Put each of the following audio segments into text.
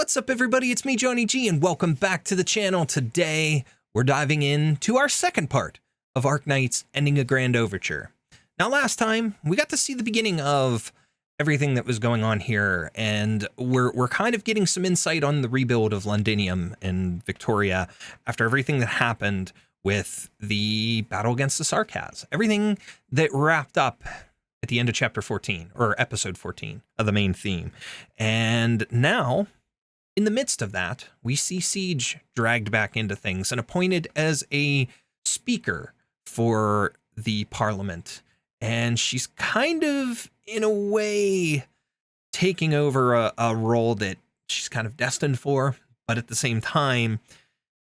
What's up, everybody? It's me, Johnny G, and welcome back to the channel. Today, we're diving into our second part of Arknights ending a Grand Overture. Now, last time, we got to see the beginning of everything that was going on here, and we're kind of getting some insight on the rebuild of Londinium and Victoria after everything that happened with the battle against the Sarkaz. Everything that wrapped up at the end of chapter 14, or episode 14 of the main theme. And now, in the midst of that, we see Siege dragged back into things and appointed as a speaker for the parliament. And she's kind of, in a way, taking over a role that she's kind of destined for, but at the same time,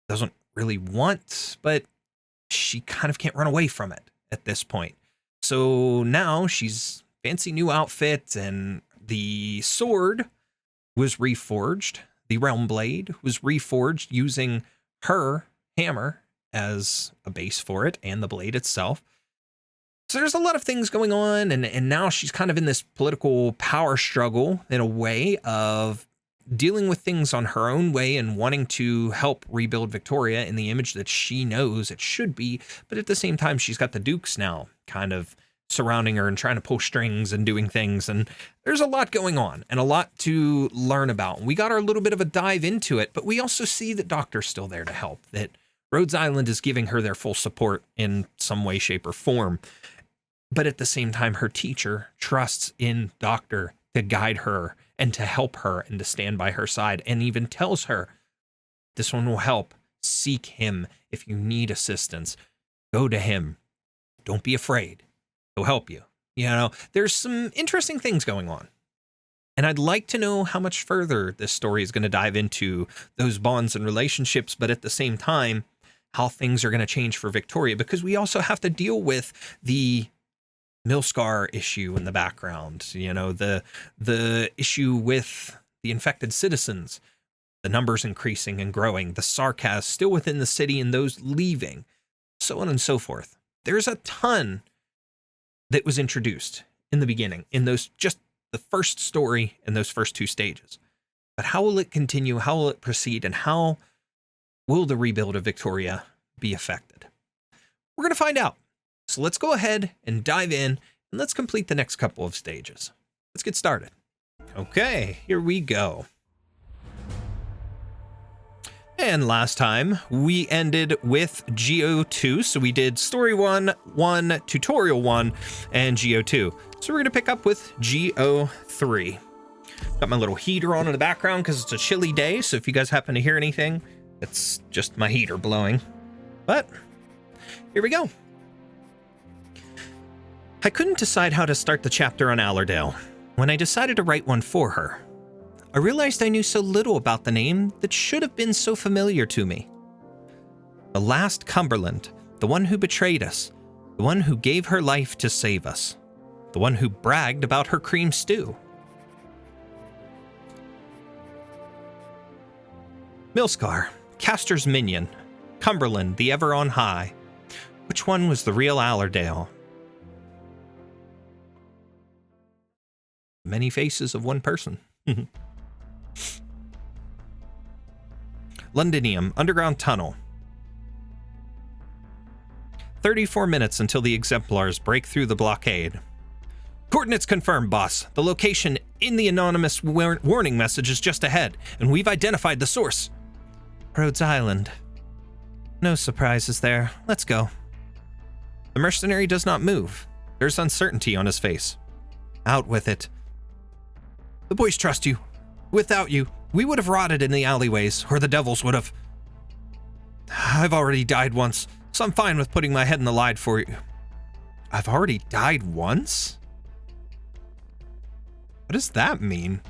doesn't really want, but she kind of can't run away from it at this point. So now she's fancy new outfit, and the sword was reforged. The Realm Blade was reforged using her hammer as a base for it and the blade itself. So there's a lot of things going on, and now she's kind of in this political power struggle in a way of dealing with things on her own way and wanting to help rebuild Victoria in the image that she knows it should be. But at the same time, she's got the Dukes now kind of surrounding her and trying to pull strings and doing things. And there's a lot going on and a lot to learn about. We got our little bit of a dive into it, but we also see that Doctor's still there to help, that Rhodes Island is giving her their full support in some way, shape, or form. But at the same time, her teacher trusts in Doctor to guide her and to help her and to stand by her side, and even tells her, this one will help. Seek him. If you need assistance, go to him. Don't be afraid. He'll help you. You know, there's some interesting things going on. And I'd like to know how much further this story is going to dive into those bonds and relationships, but at the same time, how things are going to change for Victoria, because we also have to deal with the Milscar issue in the background, you know, the issue with the infected citizens, the numbers increasing and growing, the Sarkaz still within the city and those leaving, so on and so forth. There's a ton that was introduced in the beginning, in those, just the first story in those first two stages. But how will it continue? How will it proceed? And how will the rebuild of Victoria be affected? We're going to find out. So let's go ahead and dive in, and let's complete the next couple of stages. Let's get started. Okay, here we go. And last time we ended with GO2. So we did story 1, tutorial 1, and GO2. So we're going to pick up with GO3. Got my little heater on in the background because it's a chilly day. So if you guys happen to hear anything, it's just my heater blowing. But here we go. I couldn't decide how to start the chapter on Allerdale. When I decided to write one for her, I realized I knew so little about the name that should have been so familiar to me. The last Cumberland, the one who betrayed us, the one who gave her life to save us, the one who bragged about her cream stew. Milscar, Castor's minion, Cumberland, the ever on high. Which one was the real Allerdale? Many faces of one person. Londinium, underground tunnel. 34 minutes until the exemplars break through the blockade. Coordinates confirmed, boss. The location in the anonymous warning message is just ahead, and we've identified the source. Rhodes Island. No surprises there. Let's go. The mercenary does not move. There's uncertainty on his face. Out with it. The boys trust you. Without you, we would have rotted in the alleyways, or the devils would have. I've already died once, so I'm fine with putting my head in the line for you. I've already died once? What does that mean?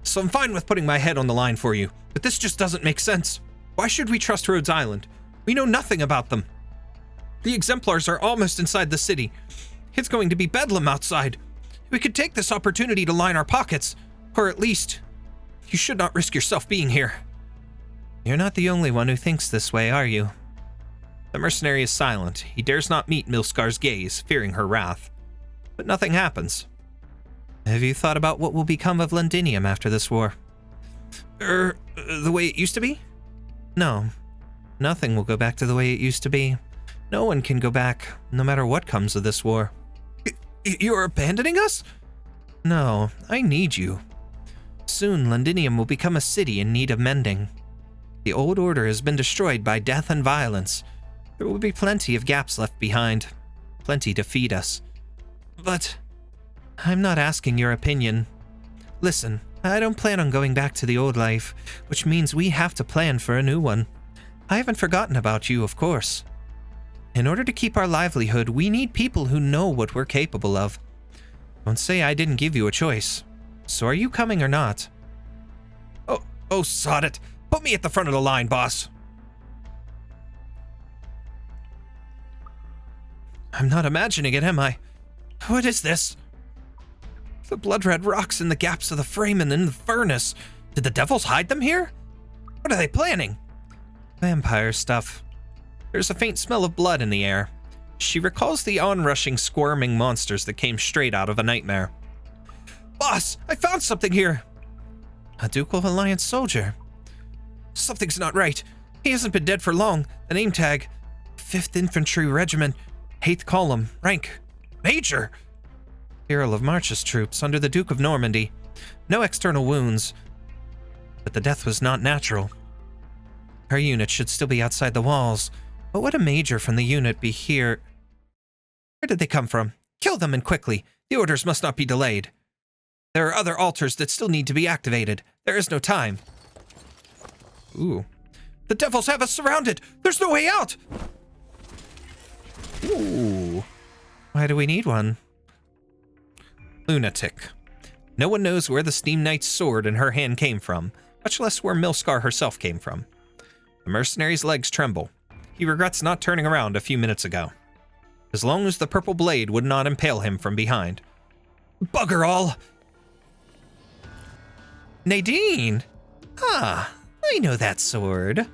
So I'm fine with putting my head on the line for you, but this just doesn't make sense. Why should we trust Rhodes Island? We know nothing about them. The exemplars are almost inside the city. It's going to be bedlam outside. We could take this opportunity to line our pockets, or at least, you should not risk yourself being here. You're not the only one who thinks this way, are you? The mercenary is silent. He dares not meet Milscar's gaze, fearing her wrath. But nothing happens. Have you thought about what will become of Londinium after this war? The way it used to be? No. Nothing will go back to the way it used to be. No one can go back, no matter what comes of this war. You're abandoning us? No, I need you. Soon, Londinium will become a city in need of mending. The old order has been destroyed by death and violence. There will be plenty of gaps left behind. Plenty to feed us. But I'm not asking your opinion. Listen, I don't plan on going back to the old life, which means we have to plan for a new one. I haven't forgotten about you, of course. In order to keep our livelihood, we need people who know what we're capable of. Don't say I didn't give you a choice. So are you coming or not? Oh, sod it. Put me at the front of the line, boss. I'm not imagining it, am I? What is this? The blood-red rocks in the gaps of the frame and in the furnace. Did the devils hide them here? What are they planning? Vampire stuff. There's a faint smell of blood in the air. She recalls the onrushing, squirming monsters that came straight out of a nightmare. Boss, I found something here. A Ducal Alliance soldier. Something's not right. He hasn't been dead for long. The name tag. 5th Infantry Regiment. 8th Column. Rank. Major. Earl of March's troops under the Duke of Normandy. No external wounds. But the death was not natural. Her unit should still be outside the walls. But would a major from the unit be here? Where did they come from? Kill them and quickly. The orders must not be delayed. There are other altars that still need to be activated. There is no time. Ooh. The devils have us surrounded! There's no way out! Ooh. Why do we need one? Lunatic. No one knows where the Steam Knight's sword in her hand came from, much less where Milscar herself came from. The mercenary's legs tremble. He regrets not turning around a few minutes ago. As long as the purple blade would not impale him from behind. Bugger all! Nadine! Ah, I know that sword.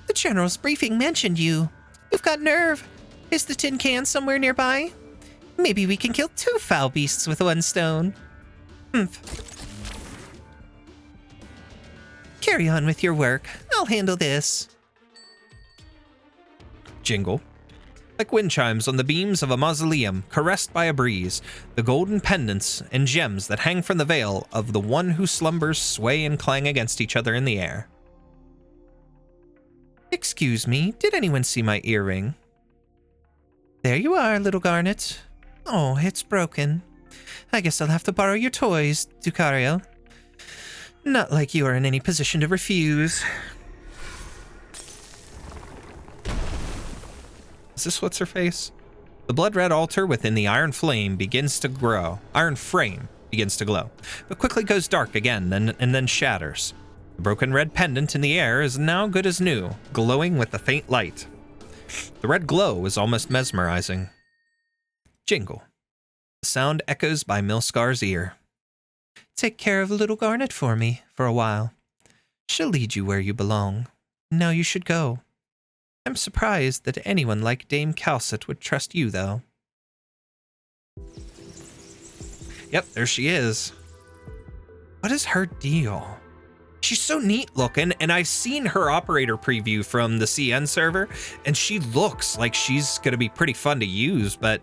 The General's briefing mentioned you. You've got nerve. Is the tin can somewhere nearby? Maybe we can kill 2 foul beasts with 1 stone. Humph. Carry on with your work. I'll handle this. Jingle. Like wind chimes on the beams of a mausoleum, caressed by a breeze, the golden pendants and gems that hang from the veil of the one who slumbers sway and clang against each other in the air. Excuse me, did anyone see my earring? There you are, little Garnet. Oh, it's broken. I guess I'll have to borrow your toys, Ducario. Not like you are in any position to refuse. Is this what's her face? The blood-red altar within the iron flame begins to grow. Iron frame begins to glow, but quickly goes dark again and then shatters. The broken red pendant in the air is now good as new, glowing with the faint light. The red glow is almost mesmerizing. Jingle. The sound echoes by Milscar's ear. Take care of little Garnet for me for a while. She'll lead you where you belong. Now you should go. I'm surprised that anyone like Dame Calcet would trust you, though. Yep, there she is. What is her deal? She's so neat looking, and I've seen her operator preview from the CN server, and she looks like she's gonna be pretty fun to use, but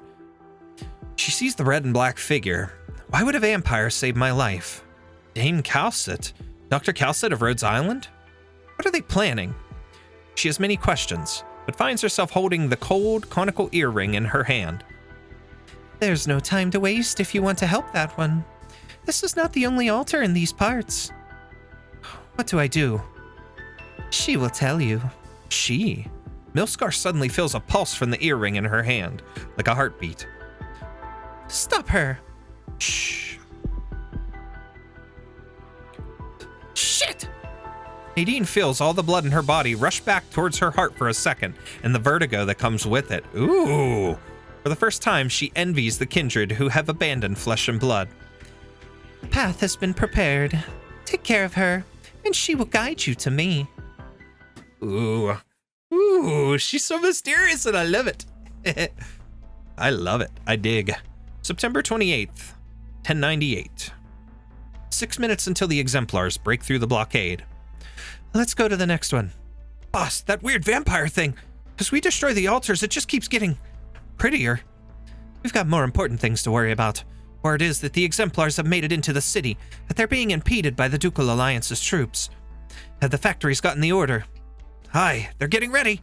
she sees the red and black figure. Why would a vampire save my life? Dame Calcet? Dr. Calcet of Rhodes Island? What are they planning? She has many questions, but finds herself holding the cold, conical earring in her hand. There's no time to waste if you want to help that one. This is not the only altar in these parts. What do I do? She will tell you. She? Milscar suddenly feels a pulse from the earring in her hand, like a heartbeat. Stop her! Shh. Shit! Nadine feels all the blood in her body rush back towards her heart for a second, and the vertigo that comes with it. Ooh! For the first time, she envies the kindred who have abandoned flesh and blood. The path has been prepared. Take care of her, and she will guide you to me. Ooh. Ooh, she's so mysterious and I love it. I love it. I dig. September 28th, 1098. 6 minutes until the exemplars break through the blockade. Let's go to the next one. Boss, that weird vampire thing. As we destroy the altars, it just keeps getting prettier. We've got more important things to worry about. Word is that the Exemplars have made it into the city, but they're being impeded by the Ducal Alliance's troops. Have the factories gotten the order? Aye, they're getting ready.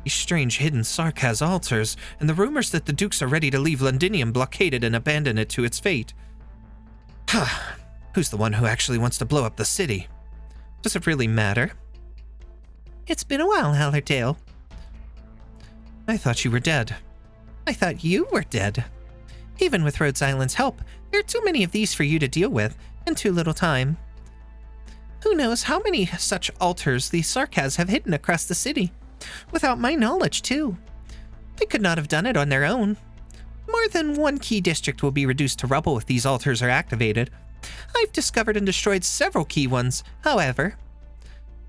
These strange hidden Sarkaz altars, and the rumors that the Dukes are ready to leave Londinium blockaded and abandon it to its fate. Who's the one who actually wants to blow up the city? Does it really matter? It's been a while, Hallardale. I thought you were dead. I thought you were dead. Even with Rhodes Island's help, there are too many of these for you to deal with, and too little time. Who knows how many such altars the Sarkaz have hidden across the city? Without my knowledge, too. They could not have done it on their own. More than one key district will be reduced to rubble if these altars are activated. I've discovered and destroyed several key ones, however.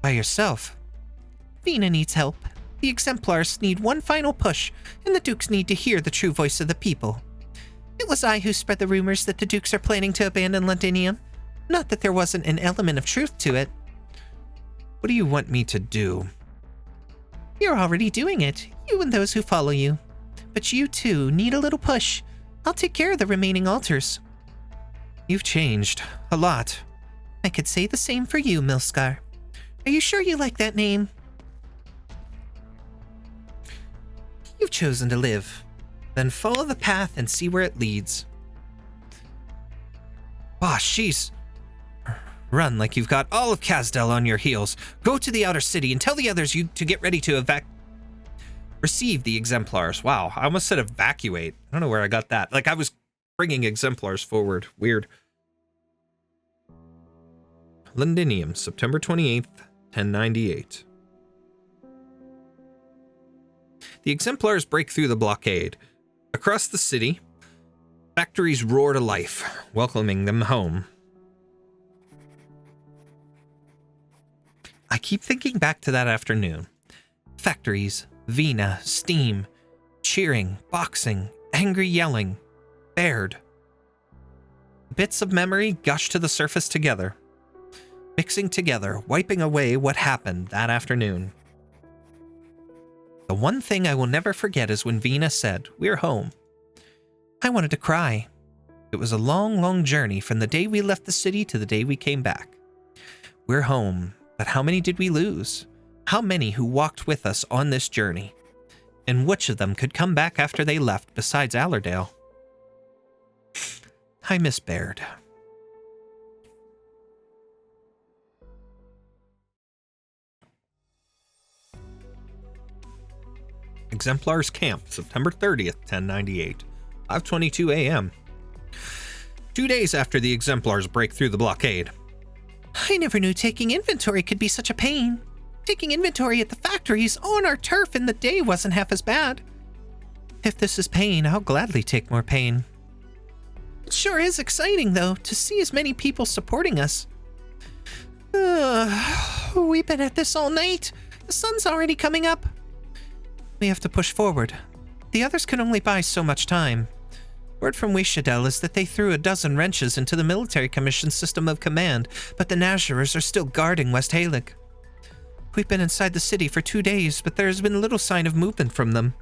By yourself. Vina needs help. The Exemplars need one final push, and the Dukes need to hear the true voice of the people. It was I who spread the rumors that the Dukes are planning to abandon Londinium. Not that there wasn't an element of truth to it. What do you want me to do? You're already doing it, you and those who follow you. But you, too, need a little push. I'll take care of the remaining altars. You've changed. A lot. I could say the same for you, Milskar. Are you sure you like that name? You've chosen to live. Then follow the path and see where it leads. Boss, she's... Run like you've got all of Kazdel on your heels. Go to the outer city and tell the others to get ready to receive the Exemplars. Wow, I almost said evacuate. I don't know where I got that. Like I was bringing Exemplars forward. Weird. Londinium, September 28th, 1098. The Exemplars break through the blockade. Across the city, factories roar to life, welcoming them home. I keep thinking back to that afternoon. Factories, Vina, steam, cheering, boxing, angry yelling, Baird. Bits of memory gush to the surface together, mixing together, wiping away what happened that afternoon. The one thing I will never forget is when Vina said, "We're home." I wanted to cry. It was a long, long journey from the day we left the city to the day we came back. We're home. But how many did we lose? How many who walked with us on this journey? And which of them could come back after they left besides Allerdale? I miss Baird. Exemplars Camp, September 30th, 1098, 5:22 a.m. 2 days after the Exemplars break through the blockade. I never knew taking inventory could be such a pain. Taking inventory at the factories on our turf in the day wasn't half as bad. If this is pain, I'll gladly take more pain. It sure is exciting, though, to see as many people supporting us. We've been at this all night. The sun's already coming up. We have to push forward. The others can only buy so much time. Word from Wishadel is that they threw a dozen wrenches into the military commission's system of command, but the Nazarers are still guarding West Halig. We've been inside the city for 2 days, but there has been little sign of movement from them.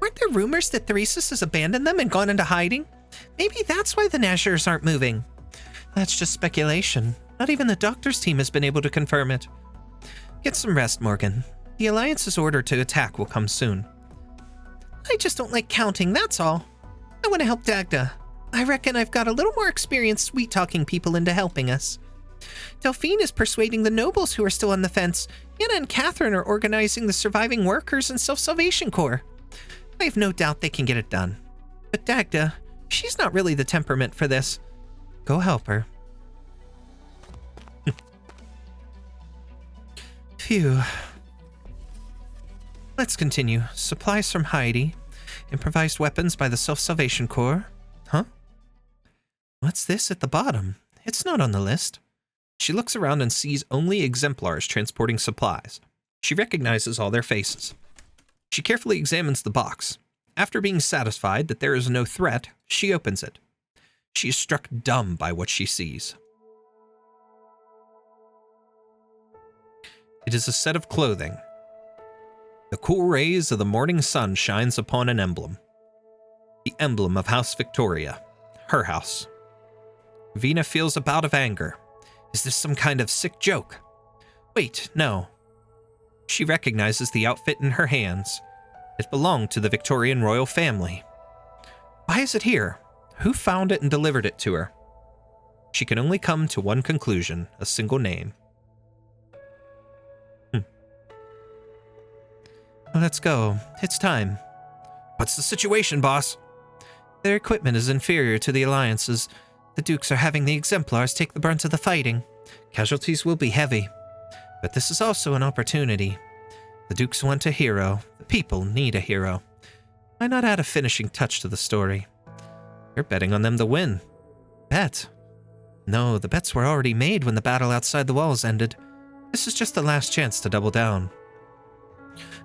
Weren't there rumors that Theresis has abandoned them and gone into hiding? Maybe that's why the Nazarers aren't moving. That's just speculation. Not even the doctor's team has been able to confirm it. Get some rest, Morgan. The Alliance's order to attack will come soon. I just don't like counting, that's all. I want to help Dagda. I reckon I've got a little more experience sweet-talking people into helping us. Delphine is persuading the nobles who are still on the fence. Anna and Catherine are organizing the surviving workers and Self-Salvation Corps. I have no doubt they can get it done. But Dagda, she's not really the temperament for this. Go help her. Phew. Let's continue. Supplies from Heidi. Improvised weapons by the Self-Salvation Corps. Huh? What's this at the bottom? It's not on the list. She looks around and sees only exemplars transporting supplies. She recognizes all their faces. She carefully examines the box. After being satisfied that there is no threat, she opens it. She is struck dumb by what she sees. It is a set of clothing. The cool rays of the morning sun shines upon an emblem. The emblem of House Victoria. Her house. Vina feels a bout of anger. Is this some kind of sick joke? Wait, no. She recognizes the outfit in her hands. It belonged to the Victorian royal family. Why is it here? Who found it and delivered it to her? She can only come to one conclusion, a single name. Let's go. It's time. What's the situation, boss? Their equipment is inferior to the Alliance's. The Dukes are having the Exemplars take the brunt of the fighting. Casualties will be heavy. But this is also an opportunity. The Dukes want a hero. The people need a hero. Why not add a finishing touch to the story? You're betting on them to win. Bet? No, the bets were already made when the battle outside the walls ended. This is just the last chance to double down.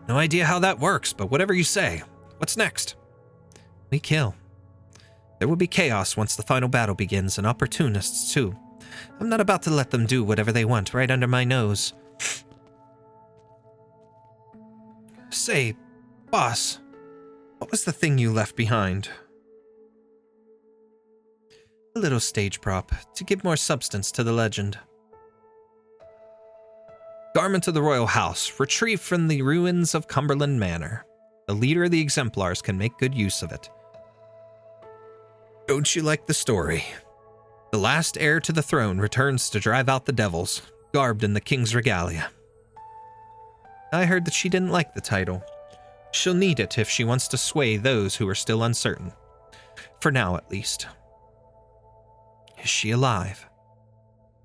No idea how that works, but whatever you say. What's next? We kill. There will be chaos once the final battle begins, and opportunists too. I'm not about to let them do whatever they want right under my nose. Say, boss, what was the thing you left behind? A little stage prop, to give more substance to the legend. Garment of the royal house, retrieved from the ruins of Cumberland Manor. The leader of the Exemplars can make good use of it. Don't you like the story? The last heir to the throne returns to drive out the devils, garbed in the king's regalia. I heard that she didn't like the title. She'll need it if she wants to sway those who are still uncertain. For now, at least. Is she alive?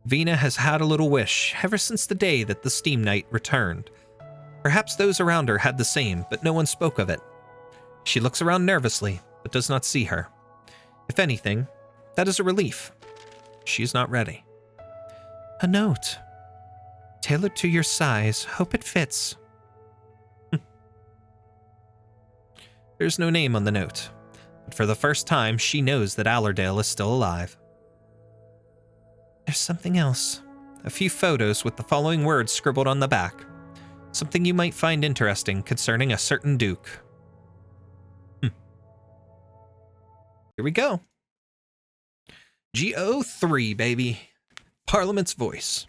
Vina has had a little wish ever since the day that the Steam Knight returned. Perhaps those around her had the same, but no one spoke of it. She looks around nervously, but does not see her. If anything, that is a relief. She is not ready. A note. Tailored to your size. Hope it fits. There's no name on the note, but for the first time, she knows that Allerdale is still alive. There's something else. A few photos with the following words scribbled on the back. Something you might find interesting concerning a certain duke. Here we go. GO3, baby. Parliament's voice.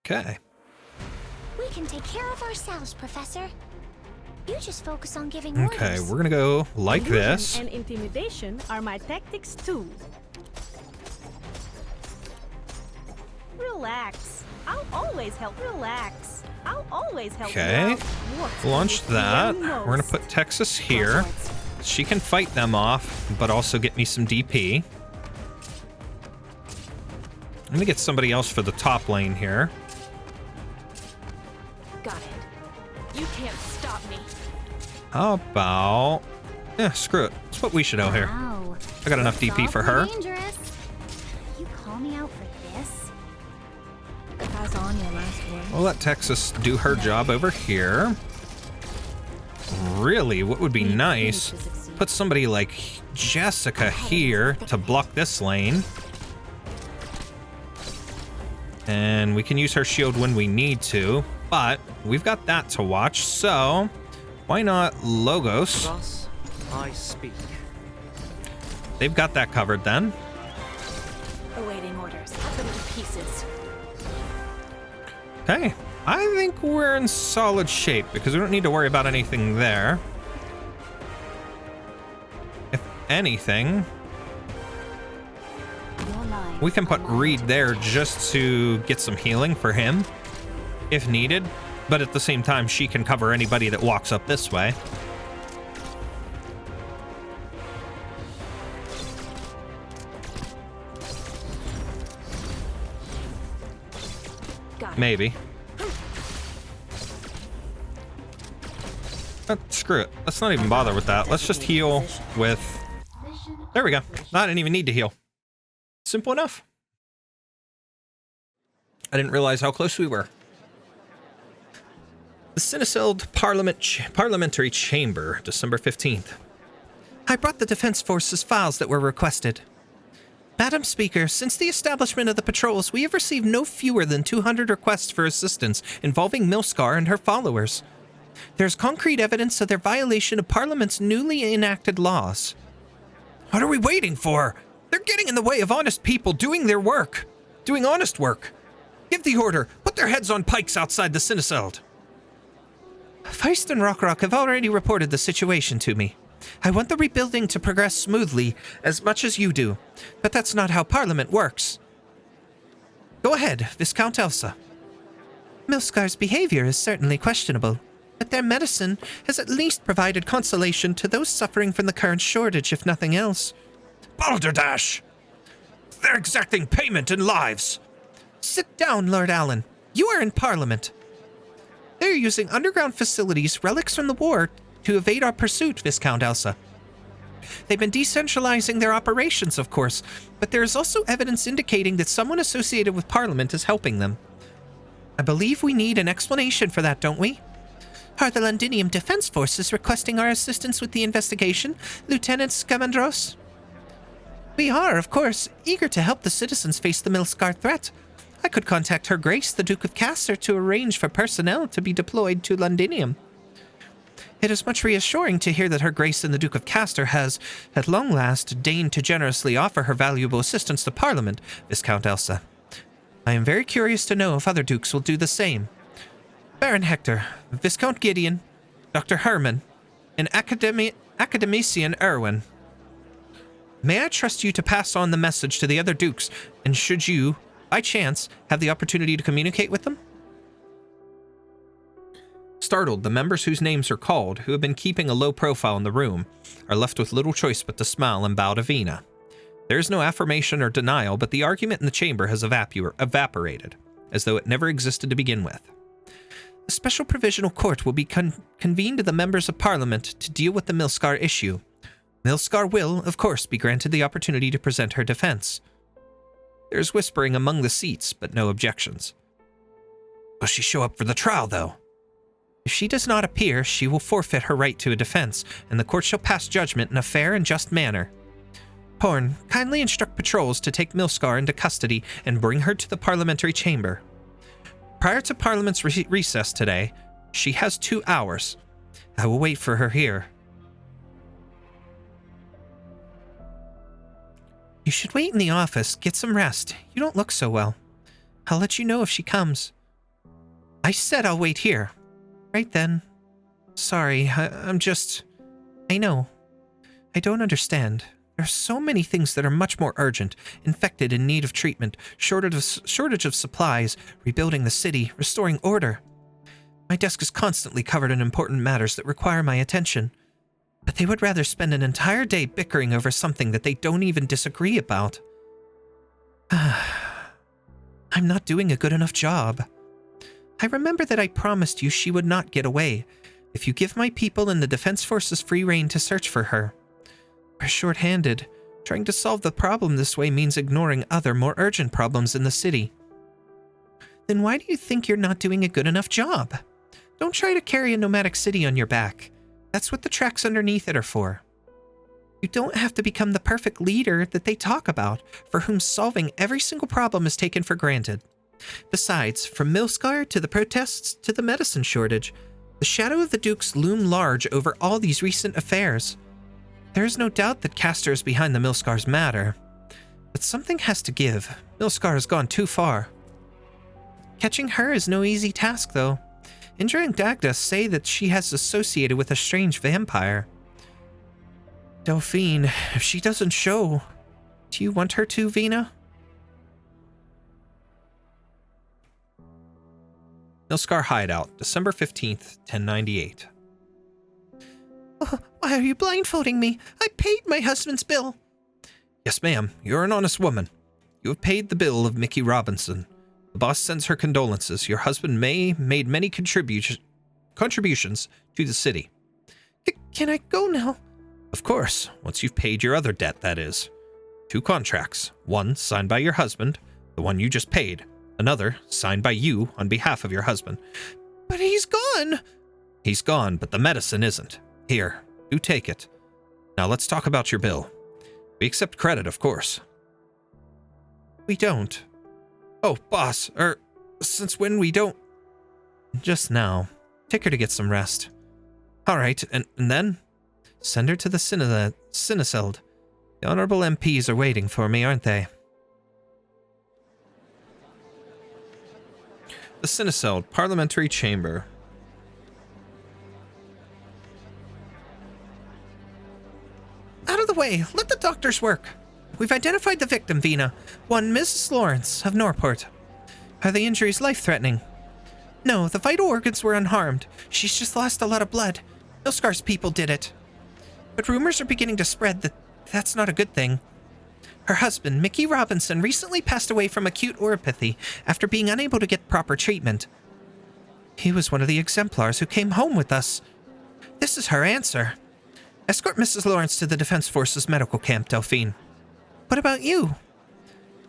Okay. We can take care of ourselves, Professor. You just focus on giving orders. Okay, we're gonna go like Illusion this. and intimidation are my tactics too. Relax. I'll always help. Relax. I'll always help. Okay. Launch that. We're gonna put Texas here. She can fight them off, but also get me some DP. Let me get somebody else for the top lane here. Got it. You can't stop me. How about... Yeah, screw it. That's what we should know here. Wow. I got enough DP for her. Dangerous. You call me out for this? Pass on your last word. We'll let Texas do her job over here. Really, what would be nice? Put somebody like Jessica here to block this lane. And we can use her shield when we need to, but we've got that to watch, so why not Logos? Thus I speak. They've got that covered then. Awaiting orders. Cut them to pieces. Okay, I think we're in solid shape because we don't need to worry about anything there. If anything, we can put Reed there just to get some healing for him, if needed. But at the same time, she can cover anybody that walks up this way. Maybe. Screw it. Let's not even bother with that. Let's just heal with... There we go. I didn't even need to heal. Simple enough. I didn't realize how close we were. The Cinesild Parliamentary Chamber, December 15th. I brought the Defense Forces files that were requested. Madam Speaker, since the establishment of the patrols, we have received no fewer than 200 requests for assistance involving Milskar and her followers. There's concrete evidence of their violation of Parliament's newly enacted laws. What are we waiting for? They're getting in the way of honest people doing their work. Doing honest work. Give the order. Put their heads on pikes outside the Cineceld. Feist and Rock have already reported the situation to me. I want the rebuilding to progress smoothly as much as you do, but that's not how Parliament works. Go ahead, Viscount Elsa. Milskar's behavior is certainly questionable, but their medicine has at least provided consolation to those suffering from the current shortage, if nothing else. Balderdash! They're exacting payment in lives! Sit down, Lord Allen. You are in Parliament. They're using underground facilities, relics from the war, to evade our pursuit, Viscount Elsa. They've been decentralizing their operations, of course, but there is also evidence indicating that someone associated with Parliament is helping them. I believe we need an explanation for that, don't we? Are the Londinium Defense Forces requesting our assistance with the investigation, Lieutenant Scamandros? We are, of course, eager to help the citizens face the Milskar threat. I could contact Her Grace, the Duke of Castor, to arrange for personnel to be deployed to Londinium. It is much reassuring to hear that Her Grace and the Duke of Castor has, at long last, deigned to generously offer her valuable assistance to Parliament, Viscount Elsa. I am very curious to know if other dukes will do the same. Baron Hector, Viscount Gideon, Dr. Herman, and Academician Erwin. May I trust you to pass on the message to the other dukes, and should you, by chance, have the opportunity to communicate with them? Startled, the members whose names are called, who have been keeping a low profile in the room, are left with little choice but to smile and bow to Vina. There is no affirmation or denial, but the argument in the chamber has evaporated, as though it never existed to begin with. A special provisional court will be convened to the members of Parliament to deal with the Milskar issue. Milskar will, of course, be granted the opportunity to present her defense. There is whispering among the seats, but no objections. Will she show up for the trial, though? If she does not appear, she will forfeit her right to a defense, and the court shall pass judgment in a fair and just manner. Porn, kindly instruct patrols to take Milskar into custody and bring her to the parliamentary chamber. Prior to Parliament's recess today, she has 2 hours. I will wait for her here. You should wait in the office, get some rest. You don't look so well. I'll let you know if she comes. I said I'll wait here. Right then. Sorry, I'm just... I know. I don't understand. There are so many things that are much more urgent. Infected in need of treatment, shortage of supplies, rebuilding the city, restoring order. My desk is constantly covered in important matters that require my attention. But they would rather spend an entire day bickering over something that they don't even disagree about. I'm not doing a good enough job. I remember that I promised you she would not get away, if you give my people and the Defense Forces free rein to search for her. We're short-handed. Trying to solve the problem this way means ignoring other, more urgent problems in the city. Then why do you think you're not doing a good enough job? Don't try to carry a nomadic city on your back. That's what the tracks underneath it are for. You don't have to become the perfect leader that they talk about, for whom solving every single problem is taken for granted. Besides, from Milskar to the protests to the medicine shortage, the shadow of the Dukes loom large over all these recent affairs. There is no doubt that Castor is behind the Milskar's matter. But something has to give. Milskar has gone too far. Catching her is no easy task, though. Indra and Dagda say that she has associated with a strange vampire. Delphine, if she doesn't show, do you want her to, Vina? Milskar Hideout, December 15th, 1098. Why are you blindfolding me? I paid my husband's bill. Yes, ma'am. You're an honest woman. You have paid the bill of Mickey Robinson. The boss sends her condolences. Your husband made many contributions to the city. Can I go now? Of course, once you've paid your other debt, that is. 2 contracts. One signed by your husband, the one you just paid. Another signed by you on behalf of your husband. But he's gone. He's gone, but the medicine isn't. Here, do take it. Now let's talk about your bill. We accept credit, of course. we don't. Oh, boss, since when we don't? Just now. Take her to get some rest. All right, and then? Send her to the Cineceld. The honorable MPs are waiting for me, aren't they? The Cineceld, Parliamentary Chamber. Out of the way! Let the doctors work! We've identified the victim, Vina. One Mrs. Lawrence of Norport. Are the injuries life-threatening? No, the vital organs were unharmed. She's just lost a lot of blood. Milscar's people did it. But rumors are beginning to spread that that's not a good thing. Her husband, Mickey Robinson, recently passed away from acute oropathy after being unable to get proper treatment. He was one of the exemplars who came home with us. This is her answer. Escort Mrs. Lawrence to the Defense Forces medical camp, Delphine. What about you?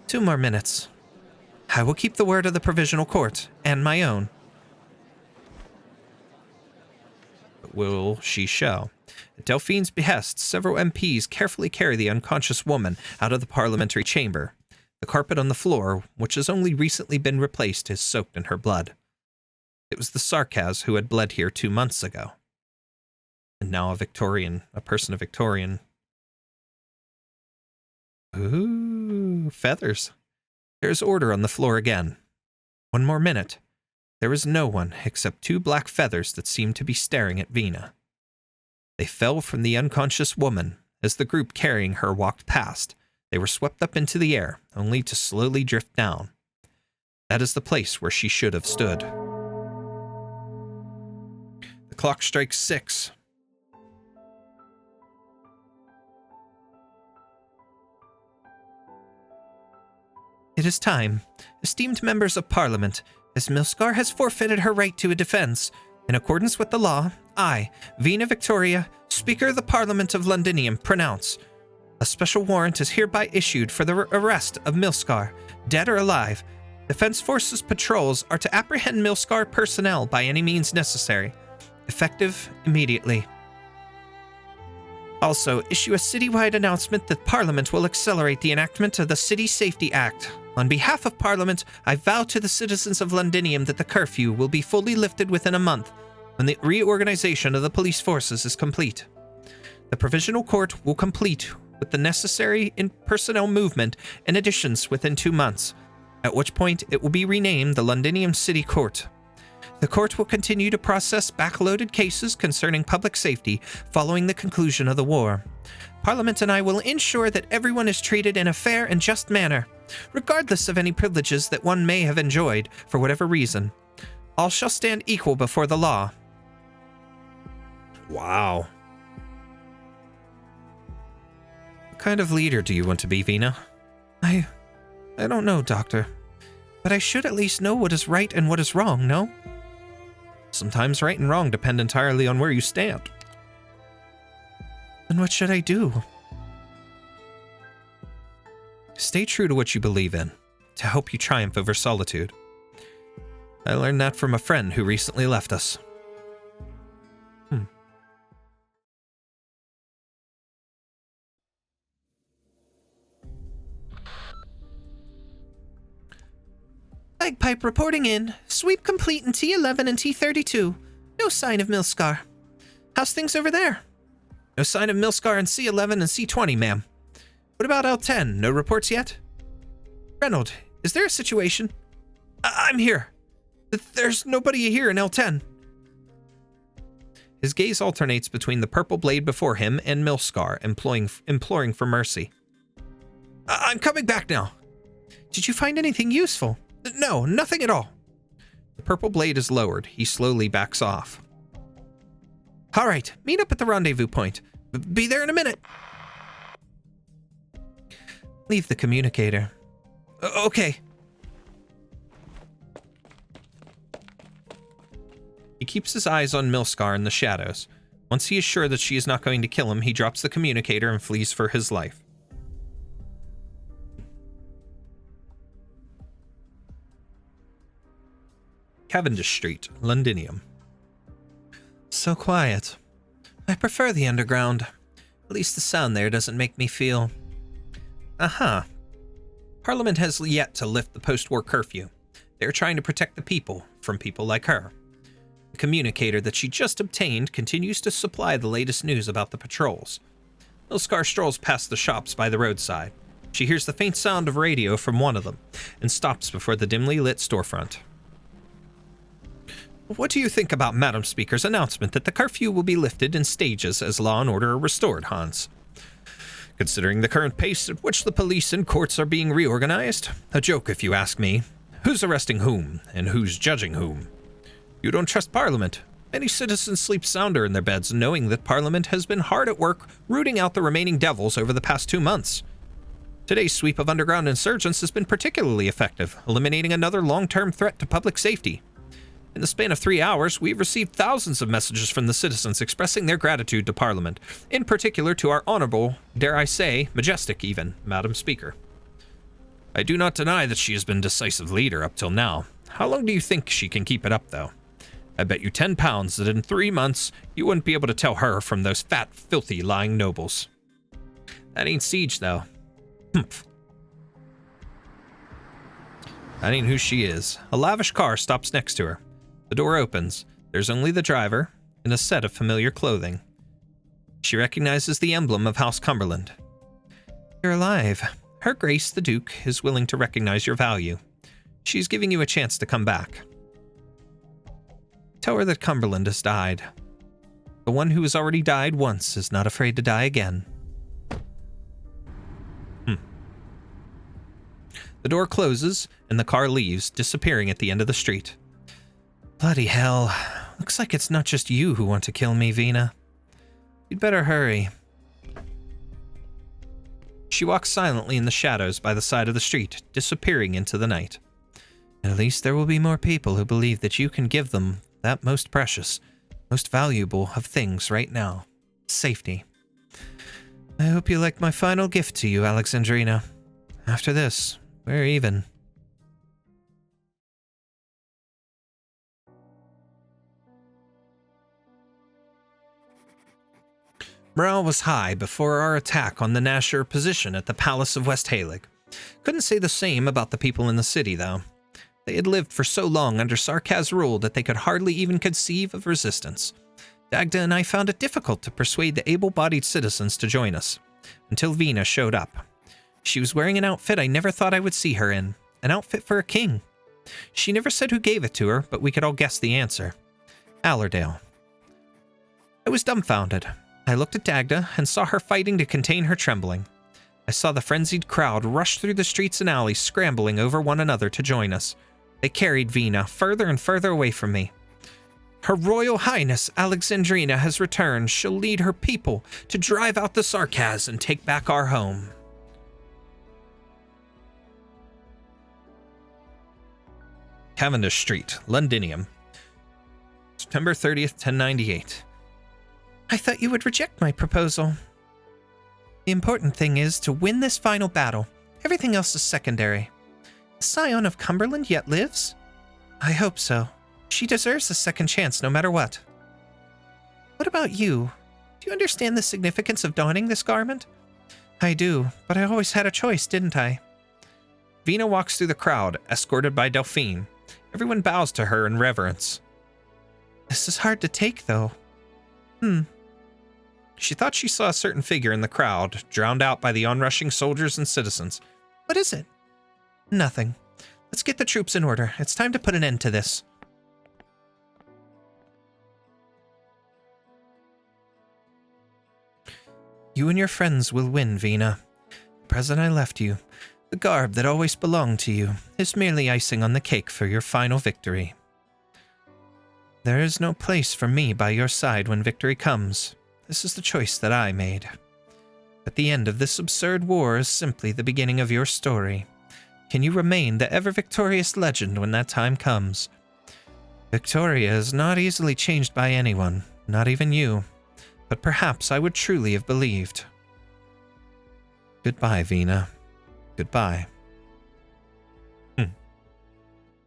2 more minutes. I will keep the word of the Provisional Court, and my own. Will she shall. At Delphine's behest, several MPs carefully carry the unconscious woman out of the parliamentary chamber. The carpet on the floor, which has only recently been replaced, is soaked in her blood. It was the Sarkaz who had bled here 2 months ago. And now a person of Victorian. Ooh, feathers. There is order on the floor again. 1 more minute. There is no one except 2 black feathers that seem to be staring at Vina. They fell from the unconscious woman. As the group carrying her walked past, they were swept up into the air, only to slowly drift down. That is the place where she should have stood. The clock strikes 6. It is time. Esteemed members of Parliament, as Milscar has forfeited her right to a defense, in accordance with the law, I, Vina Victoria, Speaker of the Parliament of Londinium, pronounce a special warrant is hereby issued for the arrest of Milscar, dead or alive. Defense Forces patrols are to apprehend Milscar personnel by any means necessary. Effective immediately. Also, issue a citywide announcement that Parliament will accelerate the enactment of the City Safety Act. On behalf of Parliament, I vow to the citizens of Londinium that the curfew will be fully lifted within a month, when the reorganization of the police forces is complete. The Provisional Court will complete with the necessary personnel movement and additions within 2 months, at which point it will be renamed the Londinium City Court. The court will continue to process backloaded cases concerning public safety following the conclusion of the war. Parliament and I will ensure that everyone is treated in a fair and just manner, regardless of any privileges that one may have enjoyed for whatever reason. All shall stand equal before the law. Wow. What kind of leader do you want to be, Vina? I don't know, Doctor. But I should at least know what is right and what is wrong, no? Sometimes right and wrong depend entirely on where you stand. Then what should I do? Stay true to what you believe in, to help you triumph over solitude. I learned that from a friend who recently left us. Bagpipe reporting in. Sweep complete in T11 and T32. No sign of Milscar. How's things over there? No sign of Milscar in C11 and C20, ma'am. What about L10? No reports yet? Reynold, is there a situation? I'm here. There's nobody here in L10. His gaze alternates between the purple blade before him and Milscar, imploring for mercy. I'm coming back now. Did you find anything useful? No, nothing at all. The purple blade is lowered. He slowly backs off. All right, meet up at the rendezvous point. Be there in a minute. Leave the communicator. Okay. He keeps his eyes on Milscar in the shadows. Once he is sure that she is not going to kill him, he drops the communicator and flees for his life. Cavendish Street, Londinium. So quiet. I prefer the underground. At least the sound there doesn't make me feel... Aha. Parliament has yet to lift the post-war curfew. They're trying to protect the people from people like her. The communicator that she just obtained continues to supply the latest news about the patrols. Ilskar strolls past the shops by the roadside. She hears the faint sound of radio from one of them and stops before the dimly lit storefront. What do you think about Madam Speaker's announcement that the curfew will be lifted in stages as law and order are restored, Hans? Considering the current pace at which the police and courts are being reorganized, a joke if you ask me. Who's arresting whom, and who's judging whom? You don't trust Parliament. Many citizens sleep sounder in their beds knowing that Parliament has been hard at work rooting out the remaining devils over the past 2 months. Today's sweep of underground insurgents has been particularly effective, eliminating another long-term threat to public safety. In the span of 3 hours, we've received thousands of messages from the citizens expressing their gratitude to Parliament, in particular to our honorable, dare I say, majestic even, Madam Speaker. I do not deny that she has been decisive leader up till now. How long do you think she can keep it up, though? I bet you £10 that in 3 months, you wouldn't be able to tell her from those fat, filthy, lying nobles. That ain't siege, though. Humph. That ain't who she is. A lavish car stops next to her. The door opens. There's only the driver, in a set of familiar clothing. She recognizes the emblem of House Cumberland. You're alive. Her Grace, the Duke, is willing to recognize your value. She's giving you a chance to come back. Tell her that Cumberland has died. The one who has already died once is not afraid to die again. The door closes, and the car leaves, disappearing at the end of the street. Bloody hell. Looks like it's not just you who want to kill me, Vina. You'd better hurry. She walks silently in the shadows by the side of the street, disappearing into the night. At least there will be more people who believe that you can give them that most precious, most valuable of things right now. Safety. I hope you like my final gift to you, Alexandrina. After this, we're even. Morale was high before our attack on the Nashor position at the Palace of West Halig. Couldn't say the same about the people in the city, though. They had lived for so long under Sarkaz's rule that they could hardly even conceive of resistance. Dagda and I found it difficult to persuade the able-bodied citizens to join us, until Vina showed up. She was wearing an outfit I never thought I would see her in, an outfit for a king. She never said who gave it to her, but we could all guess the answer. Allerdale. I was dumbfounded. I looked at Dagda and saw her fighting to contain her trembling. I saw the frenzied crowd rush through the streets and alleys, scrambling over one another to join us. They carried Vina further and further away from me. Her Royal Highness Alexandrina has returned. She'll lead her people to drive out the Sarkaz and take back our home. Cavendish Street, Londinium. September 30th, 1098. I thought you would reject my proposal. The important thing is to win this final battle. Everything else is secondary. The Scion of Cumberland yet lives? I hope so. She deserves a second chance no matter what. What about you? Do you understand the significance of donning this garment? I do, but I always had a choice, didn't I? Vina walks through the crowd, escorted by Delphine. Everyone bows to her in reverence. This is hard to take, though. She thought she saw a certain figure in the crowd, drowned out by the onrushing soldiers and citizens. What is it? Nothing. Let's get the troops in order. It's time to put an end to this. You and your friends will win, Vina. The present I left you, the garb that always belonged to you, is merely icing on the cake for your final victory. There is no place for me by your side when victory comes. This is the choice that I made. But the end of this absurd war is simply the beginning of your story. Can you remain the ever-victorious legend when that time comes? Victoria is not easily changed by anyone, not even you. But perhaps I would truly have believed. Goodbye, Vina. Goodbye.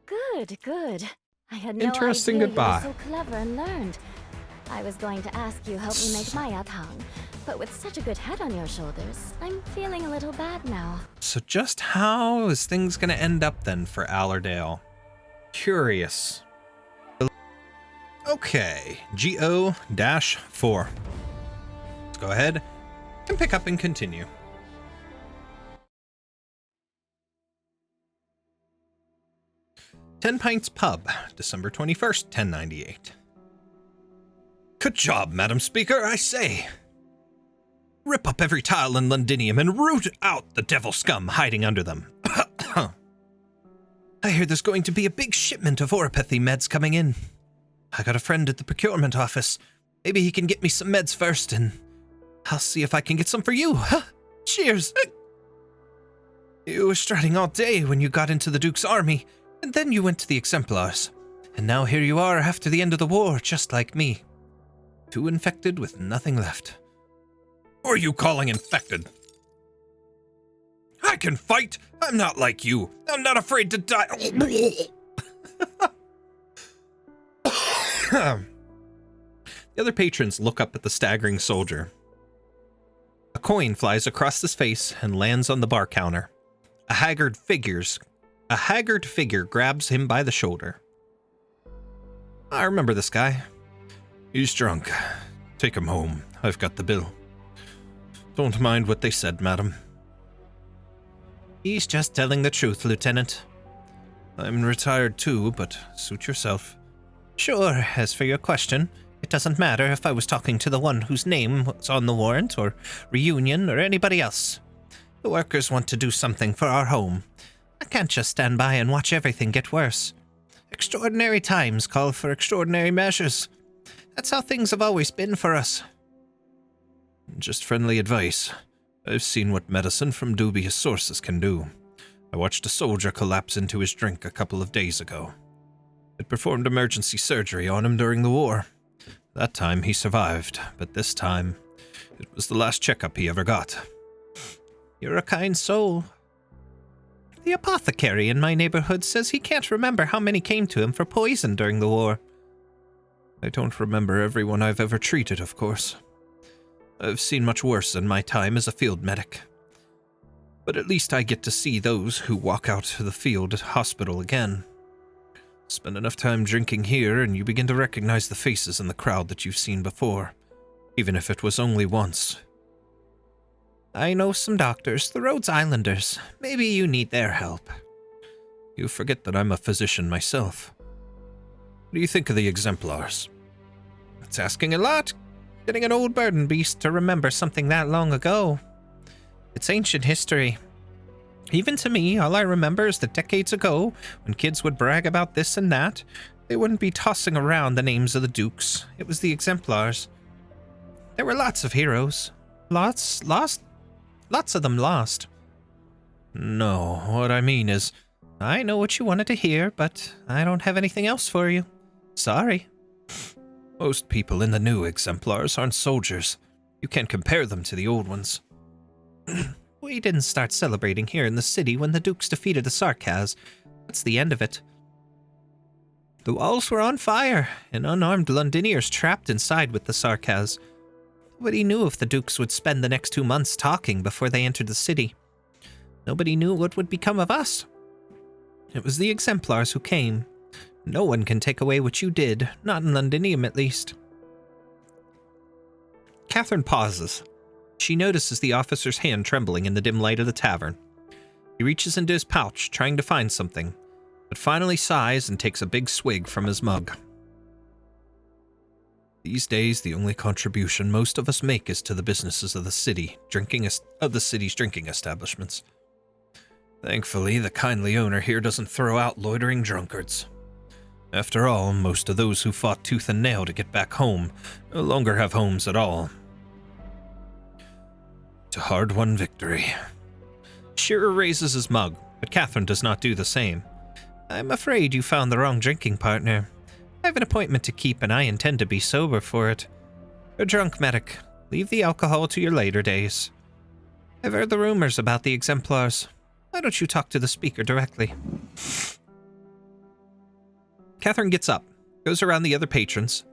Good, good. I had no Interesting idea goodbye. you were so clever and learned. I was going to ask you help me make my Yathang, But with such a good head on your shoulders, I'm feeling a little bad now. So just how is things going to end up then for Allerdale? Curious. Okay, GO-4. Let's go ahead and pick up and continue. Ten Pints Pub, December 21st, 1098. Good job, Madam Speaker, I say. Rip up every tile in Londinium and root out the devil scum hiding under them. I hear there's going to be a big shipment of oropathy meds coming in. I got a friend at the procurement office. Maybe he can get me some meds first, and I'll see if I can get some for you. Cheers! You were strutting all day when you got into the Duke's army, and then you went to the Exemplars. And now here you are after the end of the war, just like me. Too infected with nothing left. What are you calling infected? I can fight! I'm not like you. I'm not afraid to die. The other patrons look up at the staggering soldier. A coin flies across his face and lands on the bar counter. A haggard figure grabs him by the shoulder. I remember this guy. He's drunk. Take him home. I've got the bill. Don't mind what they said, madam. He's just telling the truth, Lieutenant. I'm retired too, but suit yourself. Sure, as for your question, it doesn't matter if I was talking to the one whose name was on the warrant, or Reunion, or anybody else. The workers want to do something for our home. I can't just stand by and watch everything get worse. Extraordinary times call for extraordinary measures. That's how things have always been for us. Just friendly advice. I've seen what medicine from dubious sources can do. I watched a soldier collapse into his drink a couple of days ago. It performed emergency surgery on him during the war. That time he survived, but this time, it was the last checkup he ever got. You're a kind soul. The apothecary in my neighborhood says he can't remember how many came to him for poison during the war. I don't remember everyone I've ever treated, of course. I've seen much worse in my time as a field medic. But at least I get to see those who walk out to the field hospital again. Spend enough time drinking here and you begin to recognize the faces in the crowd that you've seen before, even if it was only once. I know some doctors, the Rhodes Islanders. Maybe you need their help. You forget that I'm a physician myself. What do you think of the Exemplars? It's asking a lot. Getting an old burden beast to remember something that long ago. It's ancient history. Even to me, all I remember is that decades ago, when kids would brag about this and that, they wouldn't be tossing around the names of the Dukes. It was the Exemplars. There were lots of heroes. Lots of them lost. No, what I mean is, I know what you wanted to hear, but I don't have anything else for you. Sorry. Most people in the new Exemplars aren't soldiers. You can't compare them to the old ones. We didn't start celebrating here in the city when the Dukes defeated the Sarkaz. That's the end of it. The walls were on fire, and unarmed Londiniers trapped inside with the Sarkaz. Nobody knew if the Dukes would spend the next 2 months talking before they entered the city. Nobody knew what would become of us. It was the Exemplars who came. No one can take away what you did, not in Londinium at least. Catherine pauses. She notices the officer's hand trembling in the dim light of the tavern. He reaches into his pouch, trying to find something, but finally sighs and takes a big swig from his mug. These days, the only contribution most of us make is to the businesses of the city's drinking establishments. Thankfully, the kindly owner here doesn't throw out loitering drunkards. After all, most of those who fought tooth and nail to get back home no longer have homes at all. It's a hard-won victory. Shearer raises his mug, but Catherine does not do the same. I'm afraid you found the wrong drinking partner. I have an appointment to keep and I intend to be sober for it. You're drunk, medic. Leave the alcohol to your later days. I've heard the rumors about the Exemplars. Why don't you talk to the speaker directly? Catherine gets up, goes around the other patrons,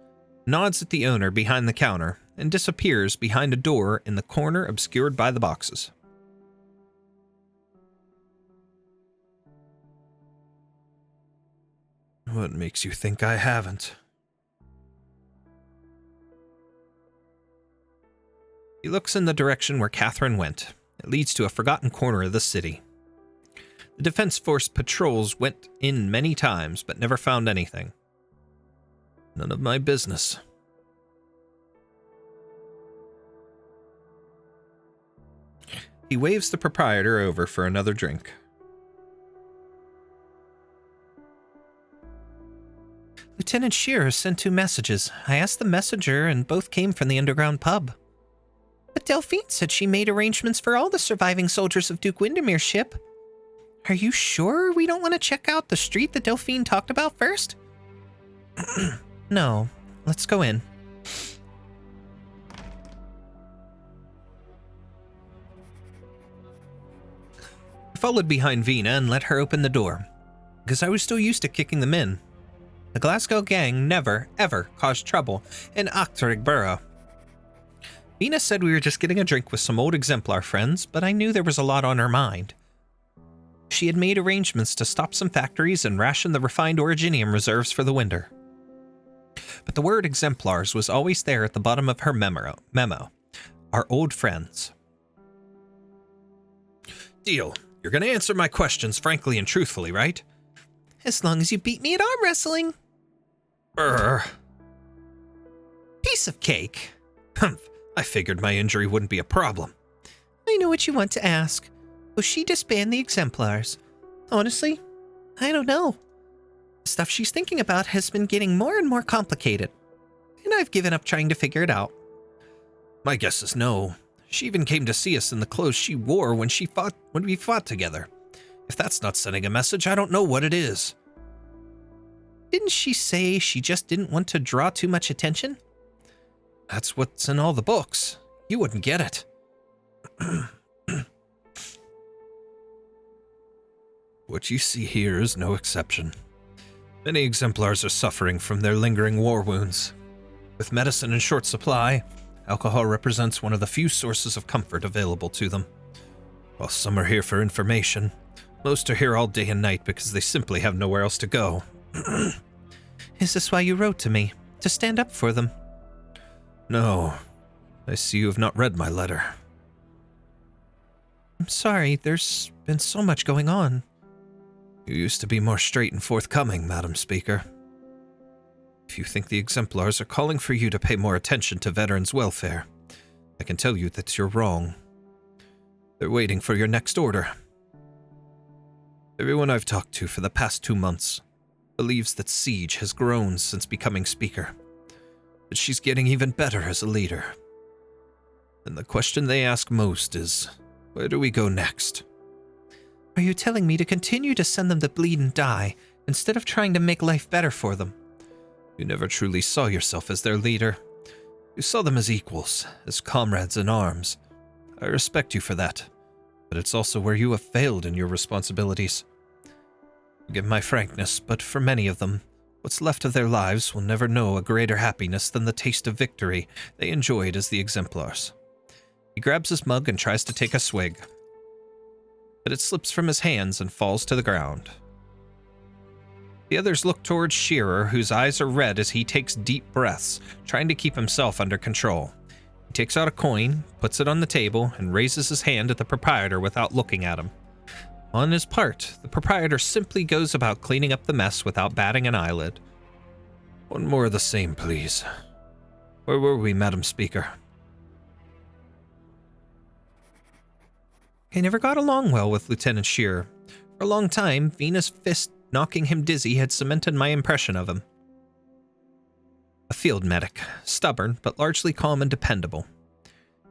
nods at the owner behind the counter, and disappears behind a door in the corner obscured by the boxes. What makes you think I haven't? He looks in the direction where Catherine went. It leads to a forgotten corner of the city. The Defense Force patrols went in many times, but never found anything. None of my business. He waves the proprietor over for another drink. Lieutenant Shearer sent 2 messages. I asked the messenger, and both came from the underground pub. But Delphine said she made arrangements for all the surviving soldiers of Duke Windermere's ship. Are you sure we don't want to check out the street that Delphine talked about first? No. Let's go in. I followed behind Vina and let her open the door, because I was still used to kicking them in. The Glasgow gang never, ever caused trouble in Arknights Borough. Vina said we were just getting a drink with some old exemplar friends, but I knew there was a lot on her mind. She had made arrangements to stop some factories and ration the refined originium reserves for the winter. But the word exemplars was always there at the bottom of her memo. Our old friends. Deal. You're going to answer my questions frankly and truthfully, right? As long as you beat me at arm wrestling. Piece of cake. Humph. I figured my injury wouldn't be a problem. I know what you want to ask. Will she disband the exemplars? Honestly, I don't know. The stuff she's thinking about has been getting more and more complicated, and I've given up trying to figure it out. My guess is no. She even came to see us in the clothes she wore when we fought together. If that's not sending a message, I don't know what it is. Didn't she say she just didn't want to draw too much attention? That's what's in all the books. You wouldn't get it. What you see here is no exception. Many exemplars are suffering from their lingering war wounds. With medicine in short supply, alcohol represents one of the few sources of comfort available to them. While some are here for information, most are here all day and night because they simply have nowhere else to go. Is this why you wrote to me? To stand up for them? No. I see you have not read my letter. I'm sorry, there's been so much going on. You used to be more straight and forthcoming, Madam Speaker. If you think the exemplars are calling for you to pay more attention to veterans' welfare, I can tell you that you're wrong. They're waiting for your next order. Everyone I've talked to for the past 2 months believes that Siege has grown since becoming Speaker, but she's getting even better as a leader. And the question they ask most is, where do we go next? Are you telling me to continue to send them to bleed and die, instead of trying to make life better for them? You never truly saw yourself as their leader. You saw them as equals, as comrades in arms. I respect you for that, but it's also where you have failed in your responsibilities. Forgive my frankness, but for many of them, what's left of their lives will never know a greater happiness than the taste of victory they enjoyed as the exemplars. He grabs his mug and tries to take a swig, but it slips from his hands and falls to the ground. The others look towards Shearer, whose eyes are red as he takes deep breaths, trying to keep himself under control. He takes out a coin, puts it on the table, and raises his hand at the proprietor without looking at him. On his part, the proprietor simply goes about cleaning up the mess without batting an eyelid. One more of the same, please. Where were we, Madam Speaker? I never got along well with Lieutenant Shearer. For a long time, Vina's fist knocking him dizzy had cemented my impression of him. A field medic, stubborn but largely calm and dependable.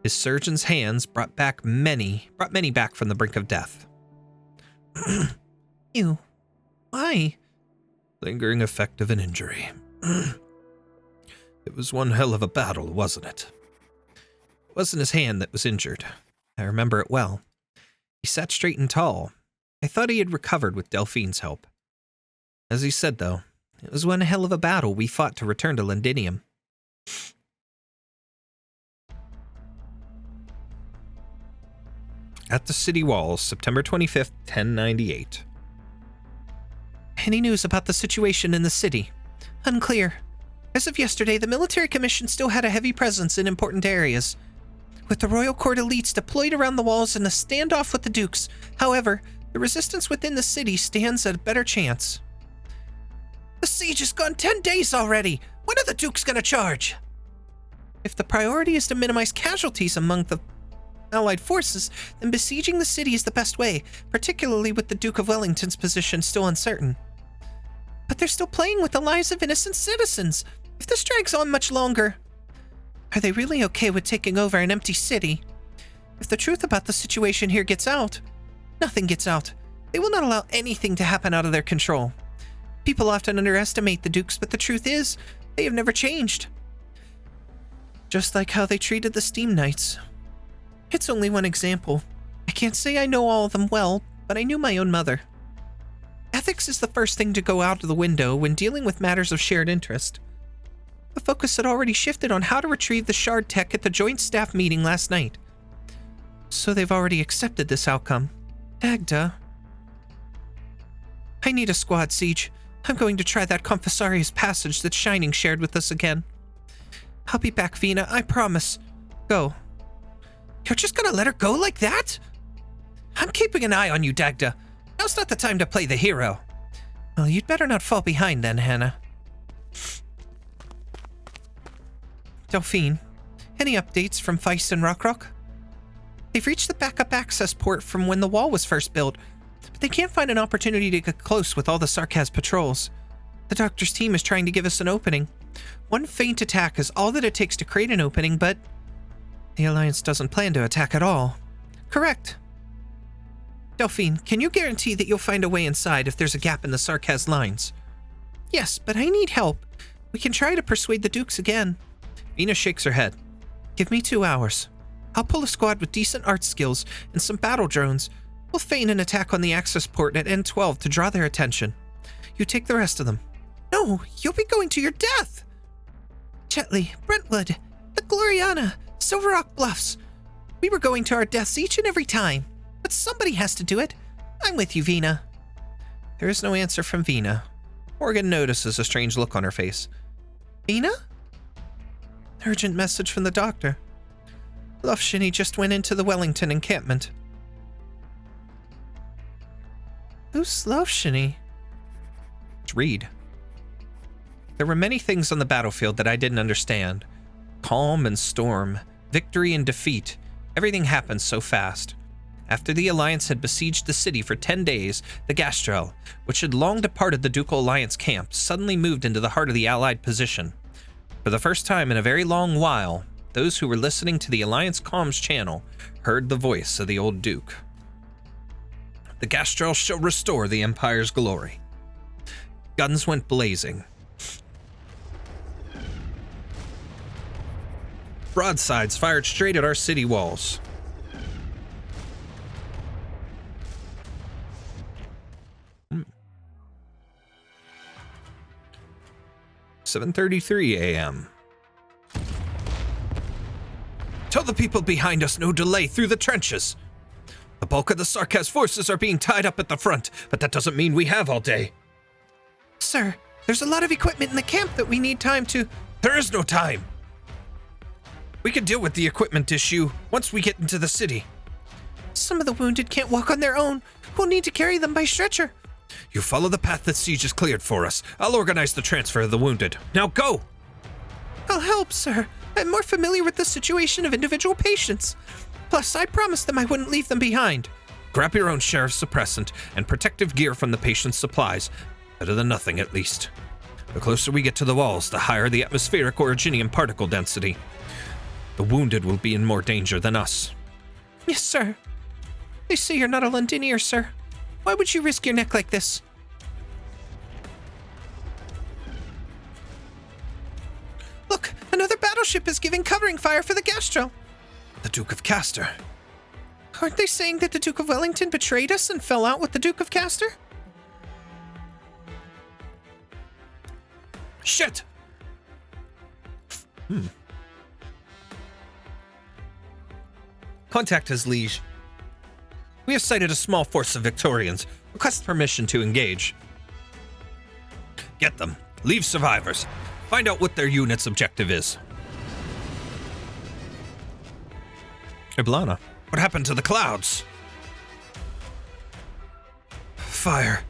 His surgeon's hands brought many back from the brink of death. You. Why? Lingering effect of an injury. It was one hell of a battle, wasn't it? It wasn't his hand that was injured. I remember it well. He sat straight and tall. I thought he had recovered with Delphine's help. As he said, though, it was one hell of a battle we fought to return to Londinium. At the city walls, September 25th, 1098. Any news about the situation in the city? Unclear. As of yesterday, the military commission still had a heavy presence in important areas, with the royal court elites deployed around the walls in a standoff with the dukes. However, the resistance within the city stands a better chance. The siege has gone 10 days already! When are the dukes gonna charge? If the priority is to minimize casualties among the Allied forces, then besieging the city is the best way, particularly with the Duke of Wellington's position still uncertain. But they're still playing with the lives of innocent citizens. If this drags on much longer, are they really okay with taking over an empty city? If the truth about the situation here gets out, nothing gets out. They will not allow anything to happen out of their control. People often underestimate the Dukes, but the truth is, they have never changed. Just like how they treated the Steam Knights. It's only one example. I can't say I know all of them well, but I knew my own mother. Ethics is the first thing to go out of the window when dealing with matters of shared interest. The focus had already shifted on how to retrieve the shard tech at the joint staff meeting last night. So they've already accepted this outcome. Dagda. I need a squad, Siege. I'm going to try that Confessarius passage that Shining shared with us again. I'll be back, Vina, I promise. Go. You're just gonna let her go like that? I'm keeping an eye on you, Dagda. Now's not the time to play the hero. Well, you'd better not fall behind then, Hannah. Delphine, any updates from Feist and Rockrock? They've reached the backup access port from when the wall was first built, but they can't find an opportunity to get close with all the Sarkaz patrols. The Doctor's team is trying to give us an opening. One feint attack is all that it takes to create an opening, but the Alliance doesn't plan to attack at all. Correct. Delphine, can you guarantee that you'll find a way inside if there's a gap in the Sarkaz lines? Yes, but I need help. We can try to persuade the Dukes again. Vina shakes her head. Give me 2 hours. I'll pull a squad with decent art skills and some battle drones. We'll feign an attack on the access port at N12 to draw their attention. You take the rest of them. No, you'll be going to your death! Chetley, Brentwood, the Gloriana, Silver Rock Bluffs. We were going to our deaths each and every time, but somebody has to do it. I'm with you, Vina. There is no answer from Vina. Morgan notices a strange look on her face. Vina? Urgent message from the Doctor. Lufshini just went into the Wellington encampment. Who's Lufshini? It's Reed. There were many things on the battlefield that I didn't understand. Calm and storm, victory and defeat. Everything happened so fast. After the Alliance had besieged the city for 10 days, the Gastrel, which had long departed the Ducal Alliance camp, suddenly moved into the heart of the Allied position. For the first time in a very long while, those who were listening to the Alliance comms channel heard the voice of the old Duke. The Gastrel shall restore the Empire's glory. Guns went blazing. Broadsides fired straight at our city walls. Hmm. 7:33 a.m. Tell the people behind us no delay through the trenches. The bulk of the Sarkaz forces are being tied up at the front, but that doesn't mean we have all day. Sir, there's a lot of equipment in the camp that we need time to... There is no time. We can deal with the equipment issue once we get into the city. Some of the wounded can't walk on their own. We'll need to carry them by stretcher. You follow the path that Siege has cleared for us. I'll organize the transfer of the wounded. Now go! I'll help, sir. I'm more familiar with the situation of individual patients. Plus, I promised them I wouldn't leave them behind. Grab your own share of suppressant and protective gear from the patient's supplies. Better than nothing, at least. The closer we get to the walls, the higher the atmospheric originium particle density. The wounded will be in more danger than us. Yes, sir. They say you're not a Londinier, sir. Why would you risk your neck like this? Look, another battleship is giving covering fire for the Gastro. The Duke of Castor. Aren't they saying that the Duke of Wellington betrayed us and fell out with the Duke of Castor? Shit! Contact his liege. We have sighted a small force of Victorians. Request permission to engage. Get them. Leave survivors. Find out what their unit's objective is. Iblana, what happened to the clouds? Fire.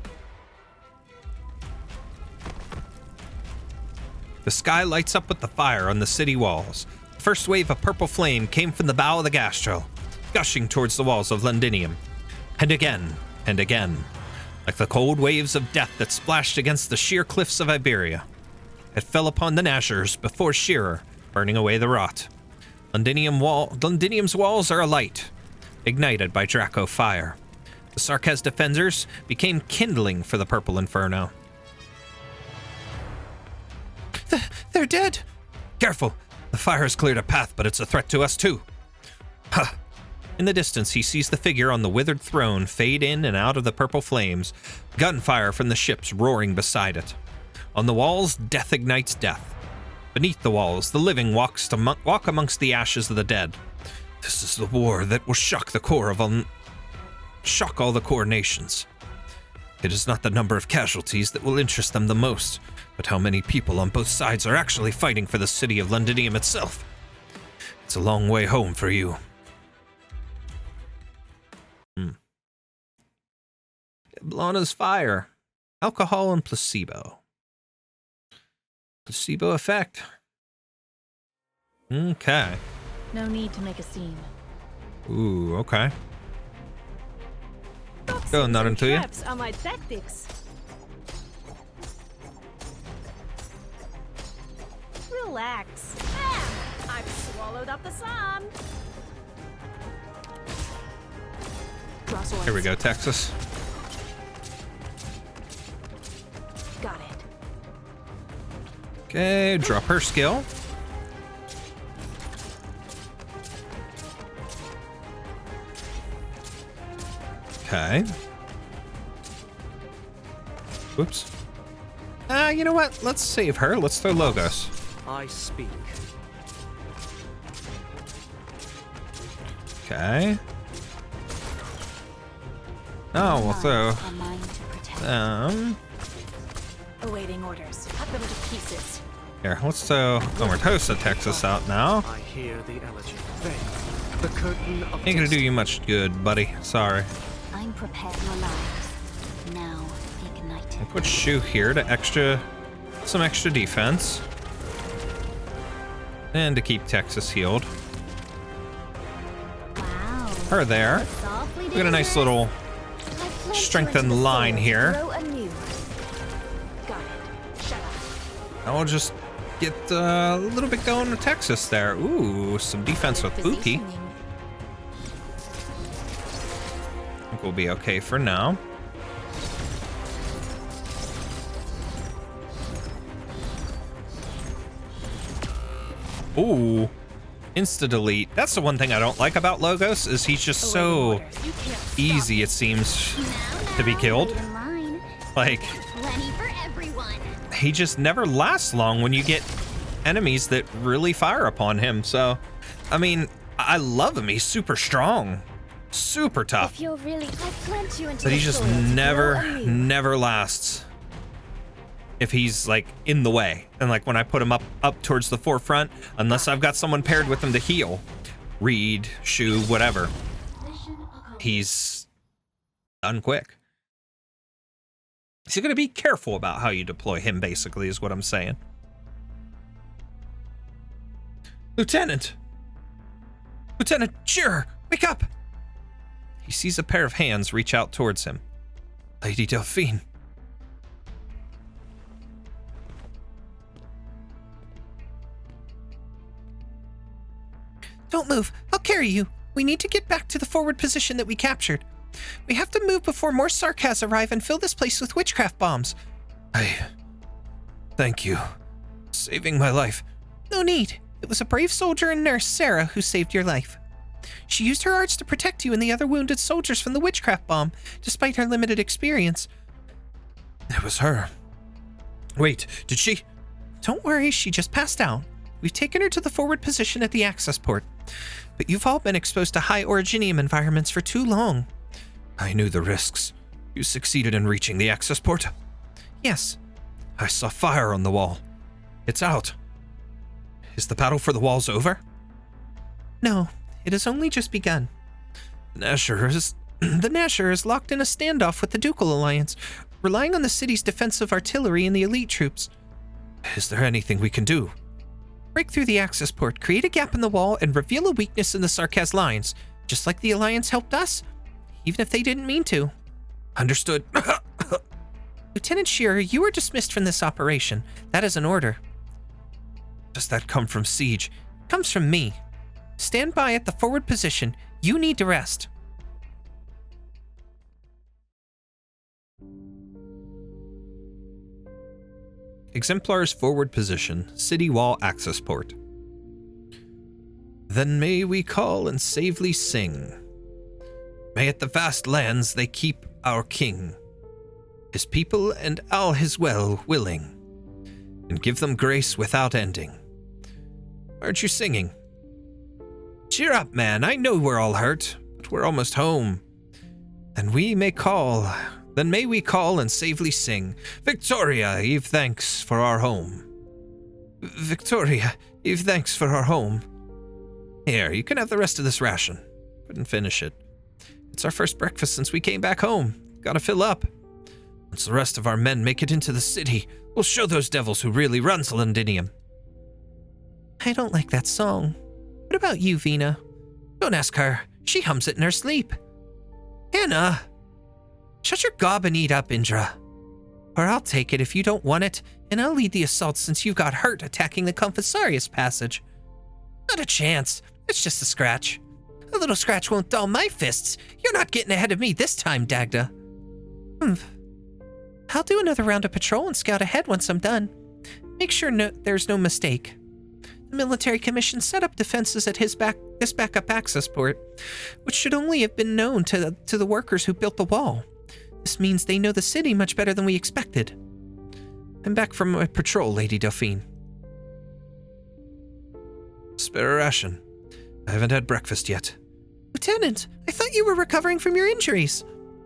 The sky lights up with the fire on the city walls. The first wave of purple flame came from the bow of the gastro, gushing towards the walls of Londinium. And again, like the cold waves of death that splashed against the sheer cliffs of Iberia. It fell upon the Nashers before Shearer, burning away the rot. Londinium's walls are alight, ignited by Draco fire. The Sarkaz defenders became kindling for the purple inferno. They're dead! Careful! The fire has cleared a path, but it's a threat to us too. Ha! In the distance, he sees the figure on the withered throne fade in and out of the purple flames, gunfire from the ships roaring beside it. On the walls, death ignites death. Beneath the walls, the living walk amongst the ashes of the dead. This is the war that will shock all the core nations. It is not the number of casualties that will interest them the most, but how many people on both sides are actually fighting for the city of Londinium itself. It's a long way home for you. Blana's fire. Alcohol and placebo. Placebo effect. Okay. No need to make a scene. Ooh, okay. Go, nothing to you. Traps are my tactics. Relax. I've swallowed up the sun. Here we go, Texas. Got it. Okay, drop her skill. Okay. Whoops. You know what? Let's save her. Let's throw Logos. I speak. Okay. Oh, we'll throw Awaiting orders. Cut them to pieces. Here, let's throw Omertosa Texas out now. I hear the elegy. Then, the curtain of Ain't gonna do you much good, buddy. Sorry. I'm prepared your lives. Now ignite I'll it. put Shu here to some extra defense. And to keep Texas healed. Wow. Her there. Softly We got a nice little strengthened line here. Grow anew. Got it. Shut up. I'll just get a little bit going to Texas there. Ooh, some defense with Buki. Positioning. I think we'll be okay for now. Ooh, insta-delete. That's the one thing I don't like about Logos, is he's just so easy, it seems, to be killed. Wait in line. Like, Plenty for everyone. he just never lasts long when you get enemies that really fire upon him. So, I mean, I love him. He's super strong, super tough, If you're really, I've plunged you into but he the just soil to grow never, anew. never lasts if he's like in the way. And like when I put him up towards the forefront, unless I've got someone paired with him to heal, Reed, Shu, whatever, he's done quick. So you're going to be careful about how you deploy him, basically, is what I'm saying. Lieutenant! Lieutenant, sure, wake up! He sees a pair of hands reach out towards him. Lady Delphine. Don't move. I'll carry you. We need to get back to the forward position that we captured. We have to move before more Sarkaz arrive and fill this place with witchcraft bombs. Thank you. Saving my life. No need. It was a brave soldier and nurse, Sarah, who saved your life. She used her arts to protect you and the other wounded soldiers from the witchcraft bomb, despite her limited experience. It was her. Wait, did she? Don't worry, she just passed out. We've taken her to the forward position at the access port. But you've all been exposed to high originium environments for too long. I knew the risks. You succeeded in reaching the access port? Yes. I saw fire on the wall. It's out. Is the battle for the walls over? No, it has only just begun. The Nasher is locked in a standoff with the Ducal Alliance, relying on the city's defensive artillery and the elite troops. Is there anything we can do? Break through the access port, create a gap in the wall, and reveal a weakness in the Sarkaz lines, just like the Alliance helped us, even if they didn't mean to. Understood. Lieutenant Shearer, you are dismissed from this operation. That is an order. Does that come from Siege? It comes from me. Stand by at the forward position. You need to rest. Exemplar's forward position, city wall access port. Then may we call and savely sing. May at the vast lands they keep our king, his people and all his well-willing, and give them grace without ending. Aren't you singing? Cheer up, man, I know we're all hurt, but we're almost home. Then may we call and savely sing, Victoria, Eve thanks for our home. Victoria, Eve thanks for our home. Here, you can have the rest of this ration. Couldn't finish it. It's our first breakfast since we came back home. Gotta fill up. Once the rest of our men make it into the city, we'll show those devils who really runs Londinium. I don't like that song. What about you, Vina? Don't ask her. She hums it in her sleep. Hannah! Shut your gob and eat up, Indra. Or I'll take it if you don't want it, and I'll lead the assault since you got hurt attacking the Confessarius passage. Not a chance. It's just a scratch. A little scratch won't dull my fists. You're not getting ahead of me this time, Dagda. I'll do another round of patrol and scout ahead once I'm done. Make sure there's no mistake. The military commission set up defenses at this backup access port, which should only have been known to the workers who built the wall. This means they know the city much better than we expected. I'm back from my patrol, Lady Delphine. Spare a ration. I haven't had breakfast yet. Lieutenant, I thought you were recovering from your injuries.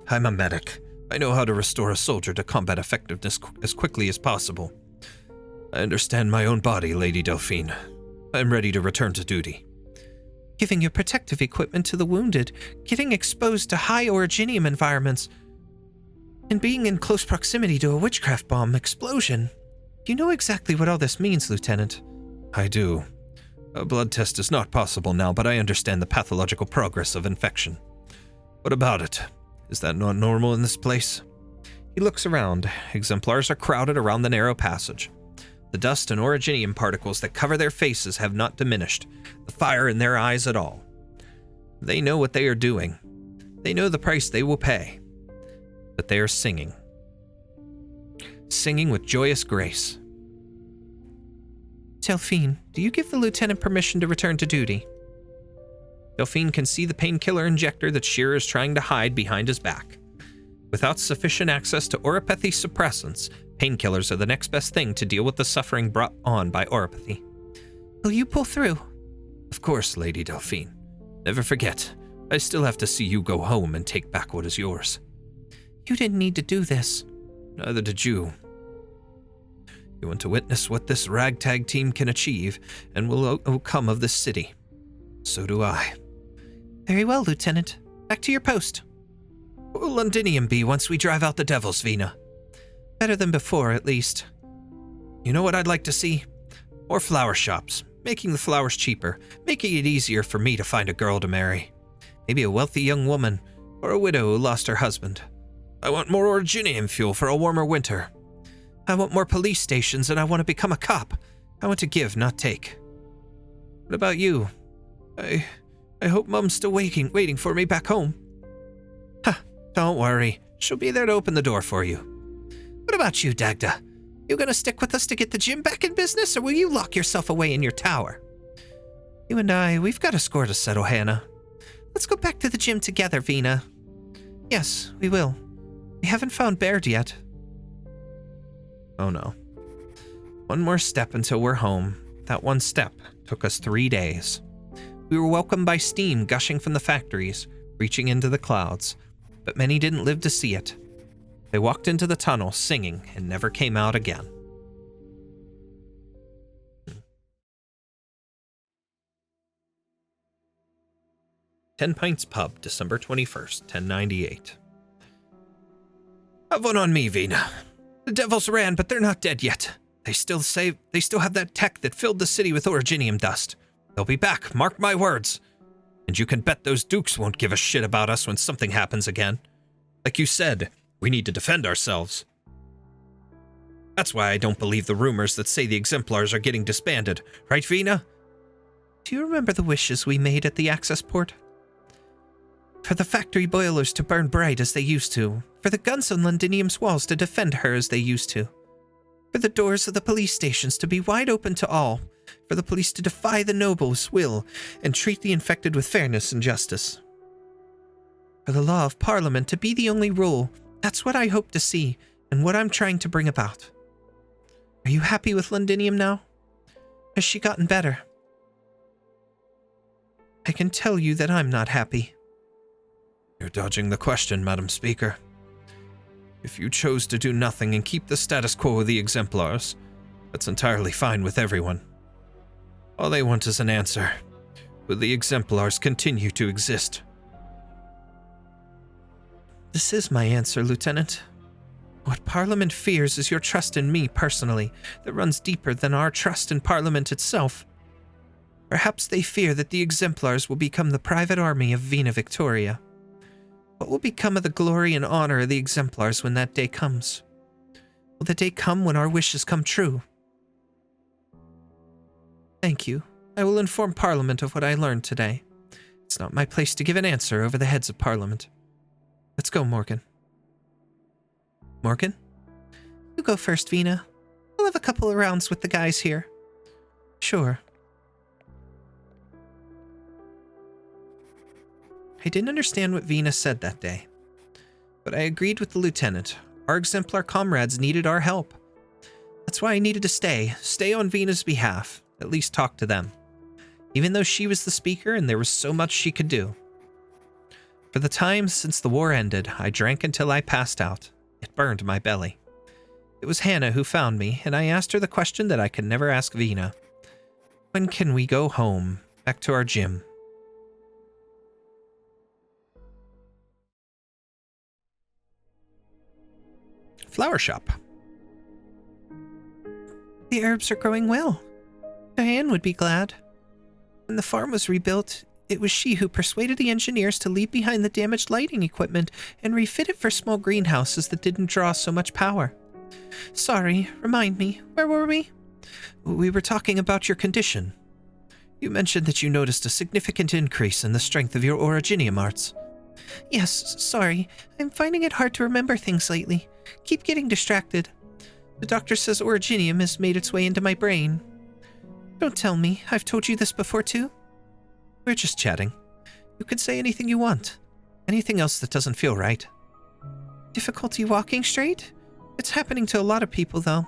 I'm a medic. I know how to restore a soldier to combat effectiveness as quickly as possible. I understand my own body, Lady Delphine. I'm ready to return to duty. Giving your protective equipment to the wounded, getting exposed to high originium environments, and being in close proximity to a witchcraft bomb explosion. You know exactly what all this means, Lieutenant. I do. A blood test is not possible now, but I understand the pathological progress of infection. What about it? Is that not normal in this place? He looks around. Exemplars are crowded around the narrow passage. The dust and originium particles that cover their faces have not diminished, the fire in their eyes at all. They know what they are doing. They know the price they will pay. But they are singing. Singing with joyous grace. Delphine, do you give the lieutenant permission to return to duty? Delphine can see the painkiller injector that Shearer is trying to hide behind his back. Without sufficient access to oropathy suppressants, painkillers are the next best thing to deal with the suffering brought on by oropathy. Will you pull through? Of course, Lady Delphine. Never forget, I still have to see you go home and take back what is yours. You didn't need to do this. Neither did you. You want to witness what this ragtag team can achieve and will come of this city. So do I. Very well, Lieutenant. Back to your post. What will Londinium be once we drive out the devils, Vina? Better than before, at least. You know what I'd like to see? More flower shops, making the flowers cheaper, making it easier for me to find a girl to marry. Maybe a wealthy young woman, or a widow who lost her husband. I want more originium fuel for a warmer winter. I want more police stations, and I want to become a cop. I want to give, not take. What about you? I hope Mum's still waiting for me back home. Don't worry. She'll be there to open the door for you. What about you, Dagda? You gonna stick with us to get the gym back in business, or will you lock yourself away in your tower? You and I, we've got a score to settle, Hannah. Let's go back to the gym together, Vina. Yes, we will. We haven't found Baird yet. Oh no. One more step until we're home. That one step took us 3 days. We were welcomed by steam gushing from the factories, reaching into the clouds. but many didn't live to see it. They walked into the tunnel singing and never came out again. Ten Pints Pub, December 21st, 1098. Have one on me, Vina. The devils ran, but they're not dead yet. They still have that tech that filled the city with originium dust. They'll be back, mark my words. And you can bet those dukes won't give a shit about us when something happens again. Like you said, we need to defend ourselves. That's why I don't believe the rumors that say the Exemplars are getting disbanded. Right, Vina? Do you remember the wishes we made at the access port? For the factory boilers to burn bright as they used to. For the guns on Londinium's walls to defend her as they used to. For the doors of the police stations to be wide open to all. For the police to defy the nobles' will and treat the infected with fairness and justice. For the law of Parliament to be the only rule. That's what I hope to see and what I'm trying to bring about. Are you happy with Londinium now? Has she gotten better? I can tell you that I'm not happy. You're dodging the question, Madam Speaker. If you chose to do nothing and keep the status quo of the Exemplars, that's entirely fine with everyone. All they want is an answer. Will the Exemplars continue to exist? This is my answer, Lieutenant. What Parliament fears is your trust in me personally, that runs deeper than our trust in Parliament itself. Perhaps they fear that the Exemplars will become the private army of Vina Victoria. What will become of the glory and honor of the Exemplars when that day comes? Will the day come when our wishes come true? Thank you. I will inform Parliament of what I learned today. It's not my place to give an answer over the heads of Parliament. Let's go, Morgan. Morgan? You go first, Vina. We'll have a couple of rounds with the guys here. Sure. I didn't understand what Vina said that day, but I agreed with the lieutenant. Our Exemplar comrades needed our help. That's why I needed to stay on Vina's behalf, at least talk to them, even though she was the speaker and there was so much she could do. For the time since the war ended, I drank until I passed out. It burned my belly. It was Hannah who found me, and I asked her the question that I could never ask Vina. When can we go home, back to our gym? Flower shop. The herbs are growing well. Diane would be glad. When the farm was rebuilt, it was she who persuaded the engineers to leave behind the damaged lighting equipment and refit it for small greenhouses that didn't draw so much power. Sorry, remind me, where were we? We were talking about your condition. You mentioned that you noticed a significant increase in the strength of your originium arts. Yes, sorry. I'm finding it hard to remember things lately. Keep getting distracted. The doctor says originium has made its way into my brain. Don't tell me. I've told you this before too. We're just chatting. You could say anything you want. Anything else that doesn't feel right. Difficulty walking straight? It's happening to a lot of people though.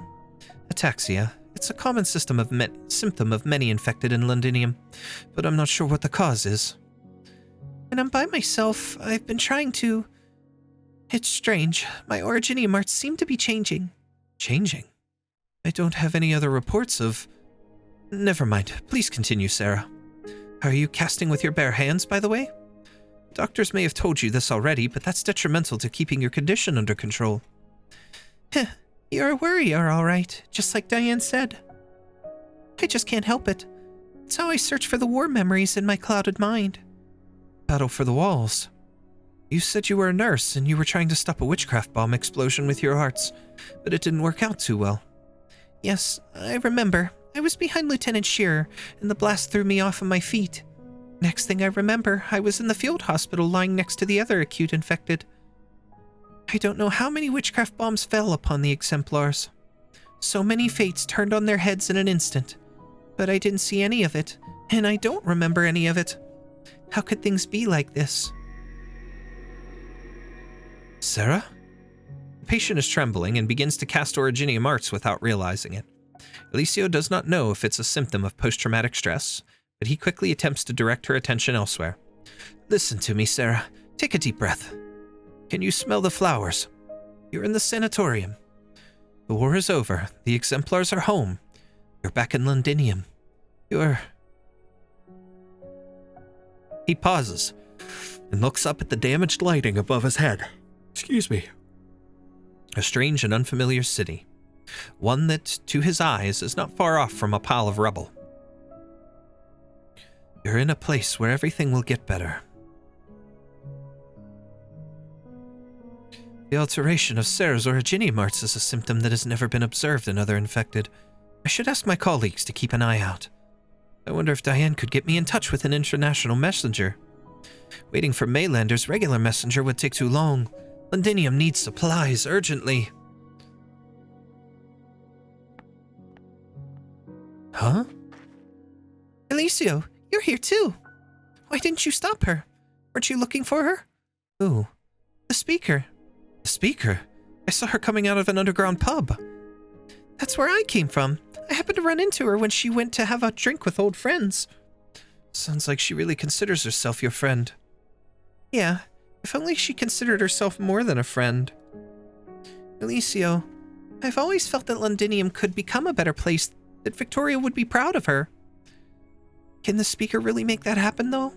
Ataxia. It's a common symptom of many infected in Londinium, but I'm not sure what the cause is. When I'm by myself, I've been trying to... It's strange. My originium arts seem to be changing. Changing? I don't have any other reports of... Never mind. Please continue, Sarah. Are you casting with your bare hands, by the way? Doctors may have told you this already, but that's detrimental to keeping your condition under control. Heh. You're a worrier, all right, just like Diane said. I just can't help it. It's how I search for the war memories in my clouded mind. Battle for the Walls. You said you were a nurse and you were trying to stop a witchcraft bomb explosion with your arts, but it didn't work out too well. Yes, I remember. I was behind Lieutenant Shearer, and the blast threw me off of my feet. Next thing I remember, I was in the field hospital lying next to the other acute infected. I don't know how many witchcraft bombs fell upon the Exemplars. So many fates turned on their heads in an instant, but I didn't see any of it, and I don't remember any of it. How could things be like this? Sarah? The patient is trembling and begins to cast originium arts without realizing it. Alicio does not know if it's a symptom of post-traumatic stress, but he quickly attempts to direct her attention elsewhere. Listen to me, Sarah. Take a deep breath. Can you smell the flowers? You're in the sanatorium. The war is over. The exemplars are home. You're back in Londinium. You're... He pauses and looks up at the damaged lighting above his head. Excuse me. A strange and unfamiliar city. One that, to his eyes, is not far off from a pile of rubble. You're in a place where everything will get better. The alteration of Sarah's originium arts is a symptom that has never been observed in other infected. I should ask my colleagues to keep an eye out. I wonder if Diane could get me in touch with an international messenger. Waiting for Maylander's regular messenger would take too long. Londinium needs supplies urgently. Huh? Alicio, you're here too. Why didn't you stop her? Weren't you looking for her? Who? The speaker. The speaker? I saw her coming out of an underground pub. That's where I came from. I happened to run into her when she went to have a drink with old friends. Sounds like she really considers herself your friend. Yeah, if only she considered herself more than a friend. Alicio, I've always felt that Londinium could become a better place, that Victoria would be proud of her. Can the speaker really make that happen, though?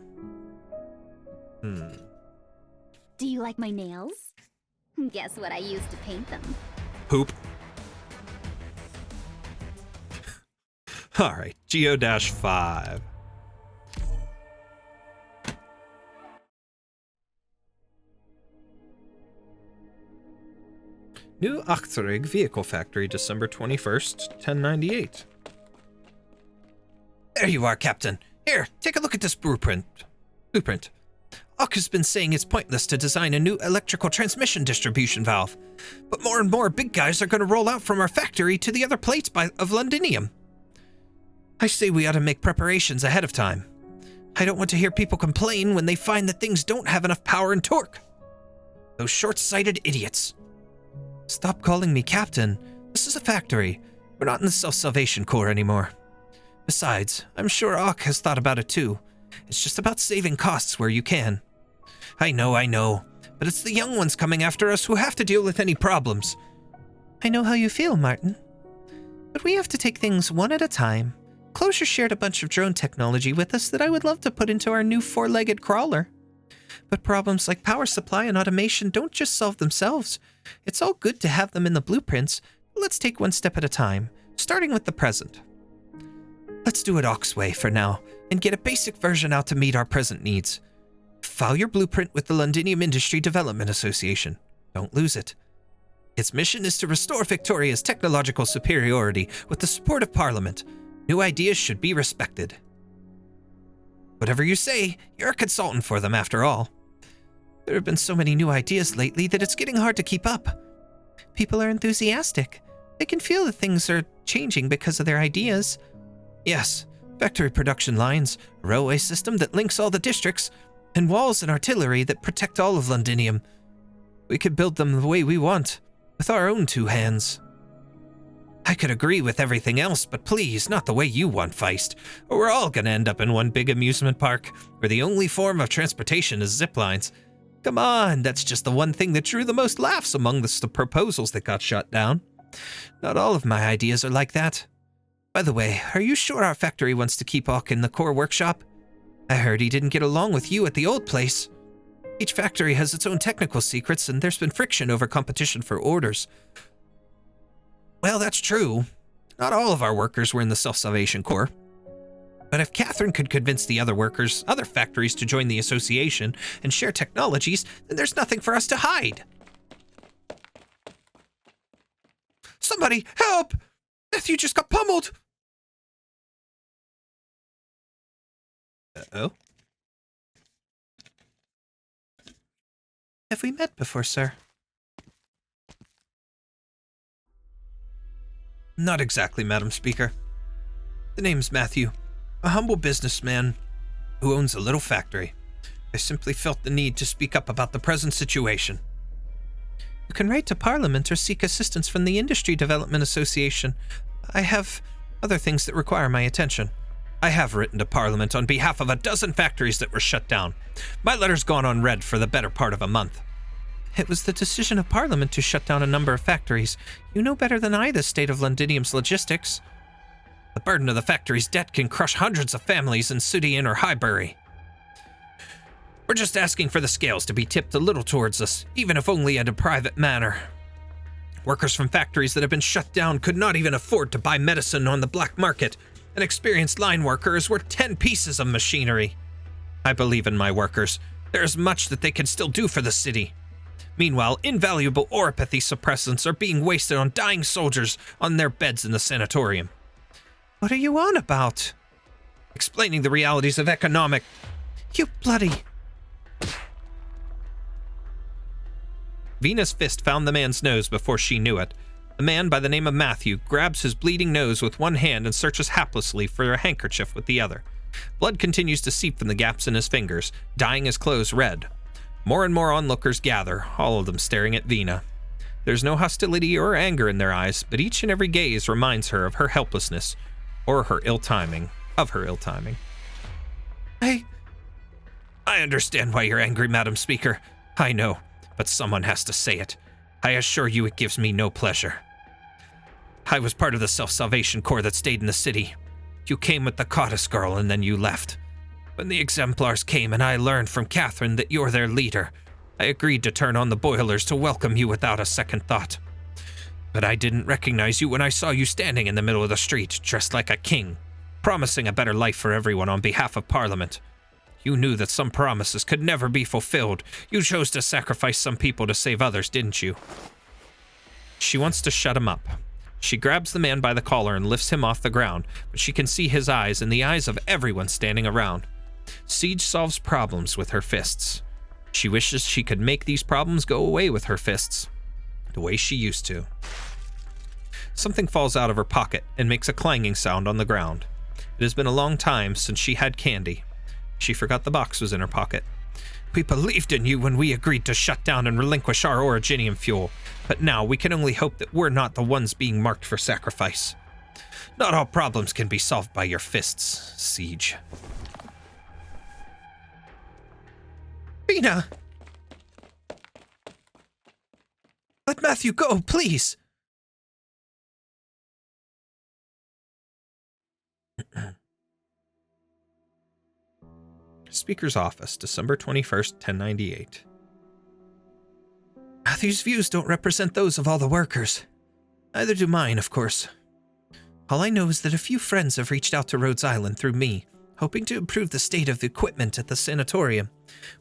Do you like my nails? Guess what I used to paint them? Poop. Alright, Geo-5. New Achtereg Vehicle Factory, December 21st, 1098. There you are, Captain. Here, take a look at this blueprint. Ock has been saying it's pointless to design a new electrical transmission distribution valve, but more and more big guys are going to roll out from our factory to the other plates of Londinium. I say we ought to make preparations ahead of time. I don't want to hear people complain when they find that things don't have enough power and torque. Those short-sighted idiots. Stop calling me Captain. This is a factory. We're not in the Self-Salvation Corps anymore. Besides, I'm sure Ock has thought about it too. It's just about saving costs where you can. I know, but it's the young ones coming after us who have to deal with any problems. I know how you feel, Martin. But we have to take things one at a time. Closure shared a bunch of drone technology with us that I would love to put into our new four-legged crawler. But problems like power supply and automation don't just solve themselves. It's all good to have them in the blueprints, but let's take one step at a time, starting with the present. Let's do it Ock's way for now, and get a basic version out to meet our present needs. File your blueprint with the Londinium Industry Development Association. Don't lose it. Its mission is to restore Victoria's technological superiority with the support of Parliament. New ideas should be respected. Whatever you say, you're a consultant for them after all. There have been so many new ideas lately that it's getting hard to keep up. People are enthusiastic. They can feel that things are changing because of their ideas. Yes, factory production lines, a railway system that links all the districts, and walls and artillery that protect all of Londinium. We could build them the way we want, with our own two hands. I could agree with everything else, but please, not the way you want, Feist, or we're all gonna end up in one big amusement park, where the only form of transportation is zip lines. Come on, that's just the one thing that drew the most laughs among the proposals that got shut down. Not all of my ideas are like that. By the way, are you sure our factory wants to keep Ock in the core workshop? I heard he didn't get along with you at the old place. Each factory has its own technical secrets, and there's been friction over competition for orders. Well, that's true. Not all of our workers were in the Self-Salvation Corps. But if Catherine could convince the other workers, other factories to join the association and share technologies, then there's nothing for us to hide. Somebody, help! Matthew just got pummeled! Uh-oh. Have we met before, sir? Not exactly, Madam Speaker. The name's Matthew, a humble businessman who owns a little factory. I simply felt the need to speak up about the present situation. You can write to Parliament or seek assistance from the Industry Development Association. I have other things that require my attention. I have written to Parliament on behalf of a dozen factories that were shut down. My letter's gone unread for the better part of a month. It was the decision of Parliament to shut down a number of factories. You know better than I the state of Londinium's logistics. The burden of the factory's debt can crush hundreds of families in Sudian or Highbury. We're just asking for the scales to be tipped a little towards us, even if only in a private manner. Workers from factories that have been shut down could not even afford to buy medicine on the black market. An experienced line worker is worth 10 pieces of machinery. I believe in my workers. There is much that they can still do for the city. Meanwhile, invaluable oropathy suppressants are being wasted on dying soldiers on their beds in the sanatorium. What are you on about? Explaining the realities of economic... You bloody... Vina's fist found the man's nose before she knew it. The man by the name of Matthew grabs his bleeding nose with one hand and searches haplessly for a handkerchief with the other. Blood continues to seep from the gaps in his fingers, dyeing his clothes red. More and more onlookers gather, all of them staring at Vina. There's no hostility or anger in their eyes, but each and every gaze reminds her of her helplessness, or her ill-timing, of her ill-timing. I understand why you're angry, Madam Speaker. I know, but someone has to say it. I assure you it gives me no pleasure. I was part of the Self-Salvation Corps that stayed in the city. You came with the Cottis girl and then you left. When the exemplars came and I learned from Catherine that you're their leader, I agreed to turn on the boilers to welcome you without a second thought. But I didn't recognize you when I saw you standing in the middle of the street, dressed like a king, promising a better life for everyone on behalf of Parliament. You knew that some promises could never be fulfilled. You chose to sacrifice some people to save others, didn't you? She wants to shut him up. She grabs the man by the collar and lifts him off the ground, but she can see his eyes and the eyes of everyone standing around. Siege solves problems with her fists. She wishes she could make these problems go away with her fists, the way she used to. Something falls out of her pocket and makes a clanging sound on the ground. It has been a long time since she had candy. She forgot the box was in her pocket. We believed in you when we agreed to shut down and relinquish our originium fuel, but now we can only hope that we're not the ones being marked for sacrifice. Not all problems can be solved by your fists, Siege. Vina! Let Matthew go, please! Speaker's Office, December 21st, 1098. Matthew's views don't represent those of all the workers. Neither do mine, of course. All I know is that a few friends have reached out to Rhodes Island through me, hoping to improve the state of the equipment at the sanatorium.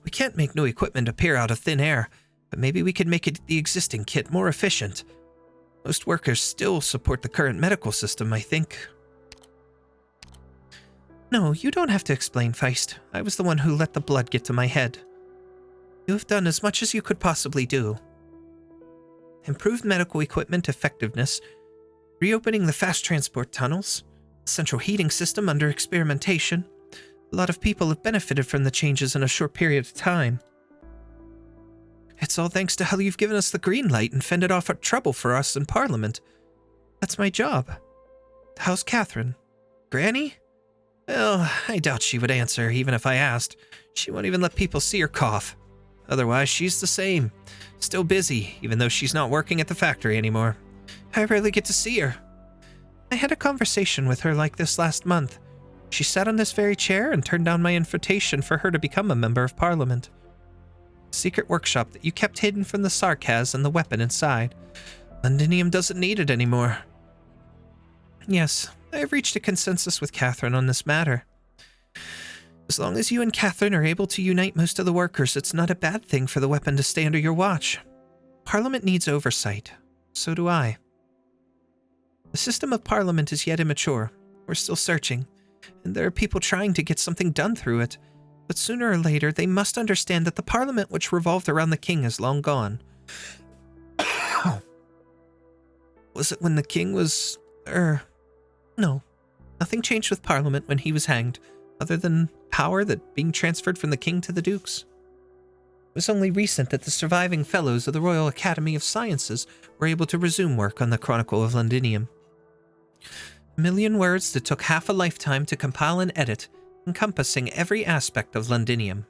We can't make new equipment appear out of thin air, but maybe we can make the existing kit more efficient. Most workers still support the current medical system, I think. No, you don't have to explain, Feist. I was the one who let the blood get to my head. You have done as much as you could possibly do. Improved medical equipment effectiveness, reopening the fast transport tunnels, central heating system under experimentation. A lot of people have benefited from the changes in a short period of time. It's all thanks to how you've given us the green light and fended off trouble for us in Parliament. That's my job. How's Catherine? Granny? Well, I doubt she would answer, even if I asked. She won't even let people see her cough. Otherwise, she's the same. Still busy, even though she's not working at the factory anymore. I rarely get to see her. I had a conversation with her like this last month. She sat on this very chair and turned down my invitation for her to become a member of Parliament. Secret workshop that you kept hidden from the Sarkaz and the weapon inside. Londinium doesn't need it anymore. Yes, I have reached a consensus with Catherine on this matter. As long as you and Catherine are able to unite most of the workers, it's not a bad thing for the weapon to stay under your watch. Parliament needs oversight. So do I. The system of Parliament is yet immature. We're still searching, and there are people trying to get something done through it. But sooner or later, they must understand that the Parliament which revolved around the king is long gone. Was it when the king was... No. Nothing changed with Parliament when he was hanged, other than power that being transferred from the king to the dukes. It was only recent that the surviving fellows of the Royal Academy of Sciences were able to resume work on the Chronicle of Londinium. 1,000,000 words that took half a lifetime to compile and edit, encompassing every aspect of Londinium.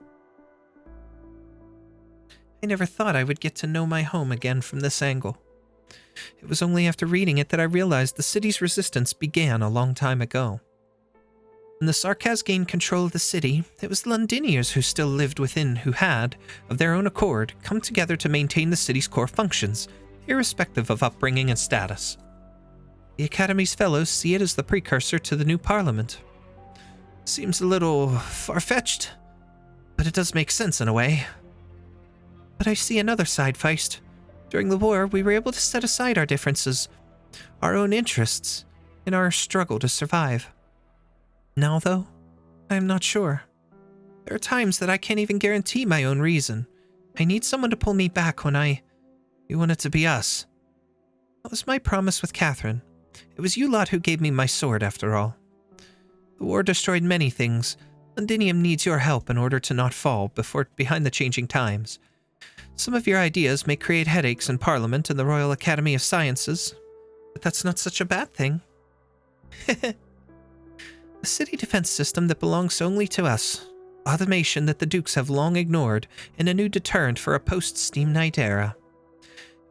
I never thought I would get to know my home again from this angle. It was only after reading it that I realized the city's resistance began a long time ago. When the Sarkaz gained control of the city, it was the Londiniers who still lived within who had, of their own accord, come together to maintain the city's core functions, irrespective of upbringing and status. The Academy's fellows see it as the precursor to the new parliament. Seems a little far-fetched, but it does make sense in a way. But I see another side, Feist. During the war, we were able to set aside our differences, our own interests, in our struggle to survive. Now, though, I am not sure. There are times that I can't even guarantee my own reason. I need someone to pull me back when you want it to be us. That was my promise with Catherine. It was you lot who gave me my sword, after all. The war destroyed many things. Londinium needs your help in order to not fall behind the changing times. Some of your ideas may create headaches in Parliament and the Royal Academy of Sciences, but that's not such a bad thing. A city defense system that belongs only to us. Automation that the Dukes have long ignored, and a new deterrent for a post-Steam Knight era.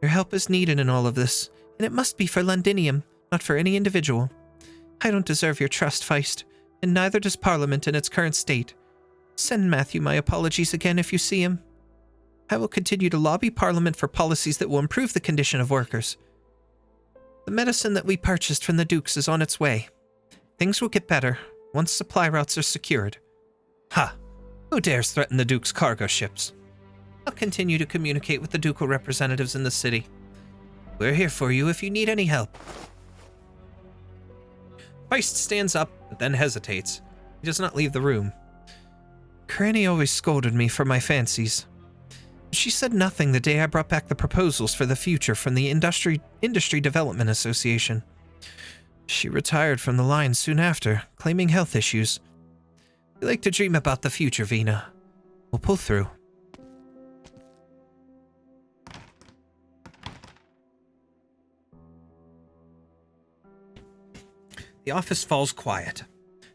Your help is needed in all of this, and it must be for Londinium, not for any individual. I don't deserve your trust, Feist, and neither does Parliament in its current state. Send Matthew my apologies again if you see him. I will continue to lobby Parliament for policies that will improve the condition of workers. The medicine that we purchased from the Dukes is on its way. Things will get better once supply routes are secured. Ha! Who dares threaten the Duke's cargo ships? I'll continue to communicate with the ducal representatives in the city. We're here for you if you need any help. Feist stands up, but then hesitates. He does not leave the room. Granny always scolded me for my fancies. She said nothing the day I brought back the proposals for the future from the Industry Development Association. She retired from the line soon after, claiming health issues. We like to dream about the future, Vina. We'll pull through. The office falls quiet.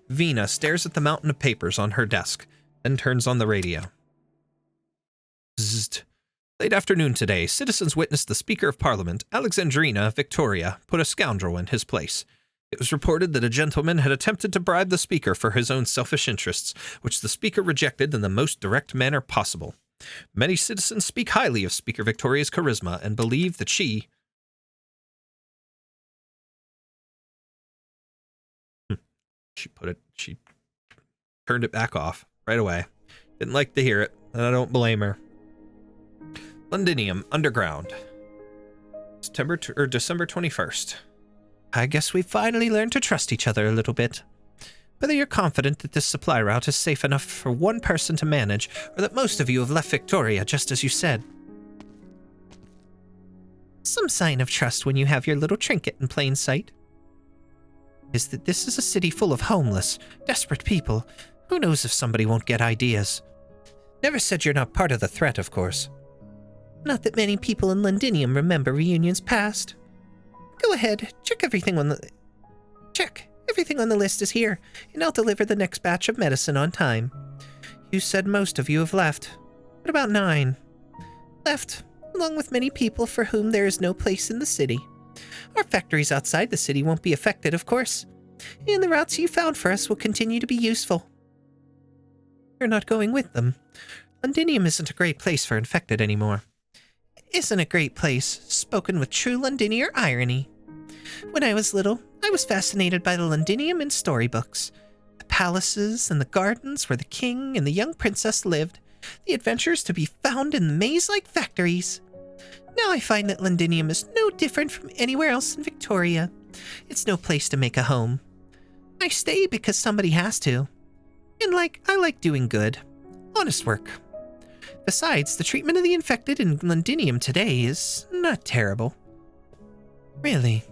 Vina stares at the mountain of papers on her desk, then turns on the radio. Bzzzt. Late afternoon today, citizens witnessed the Speaker of Parliament, Alexandrina Victoria, put a scoundrel in his place. It was reported that a gentleman had attempted to bribe the Speaker for his own selfish interests, which the Speaker rejected in the most direct manner possible. Many citizens speak highly of Speaker Victoria's charisma and believe that she turned it back off right away. Didn't like to hear it, and I don't blame her. Londinium, underground. December 21st. I guess we've finally learned to trust each other a little bit. Whether you're confident that this supply route is safe enough for one person to manage, or that most of you have left Victoria just as you said. Some sign of trust when you have your little trinket in plain sight. Is that this is a city full of homeless, desperate people. Who knows if somebody won't get ideas? Never said you're not part of the threat, of course. Not that many people in Londinium remember reunions past. Go ahead, check everything on the list is here, and I'll deliver the next batch of medicine on time. You said most of you have left. What about 9? Left, along with many people for whom there is no place in the city. Our factories outside the city won't be affected, of course, and the routes you found for us will continue to be useful. You're not going with them. Londinium isn't a great place for infected anymore. Isn't a great place, spoken with true Londinier irony. When I was little, I was fascinated by the Londinium in storybooks. The palaces and the gardens where the king and the young princess lived, the adventures to be found in the maze-like factories. Now I find that Londinium is no different from anywhere else in Victoria. It's no place to make a home. I stay because somebody has to. And I like doing good. Honest work. Besides, the treatment of the infected in Londinium today is not terrible. Really.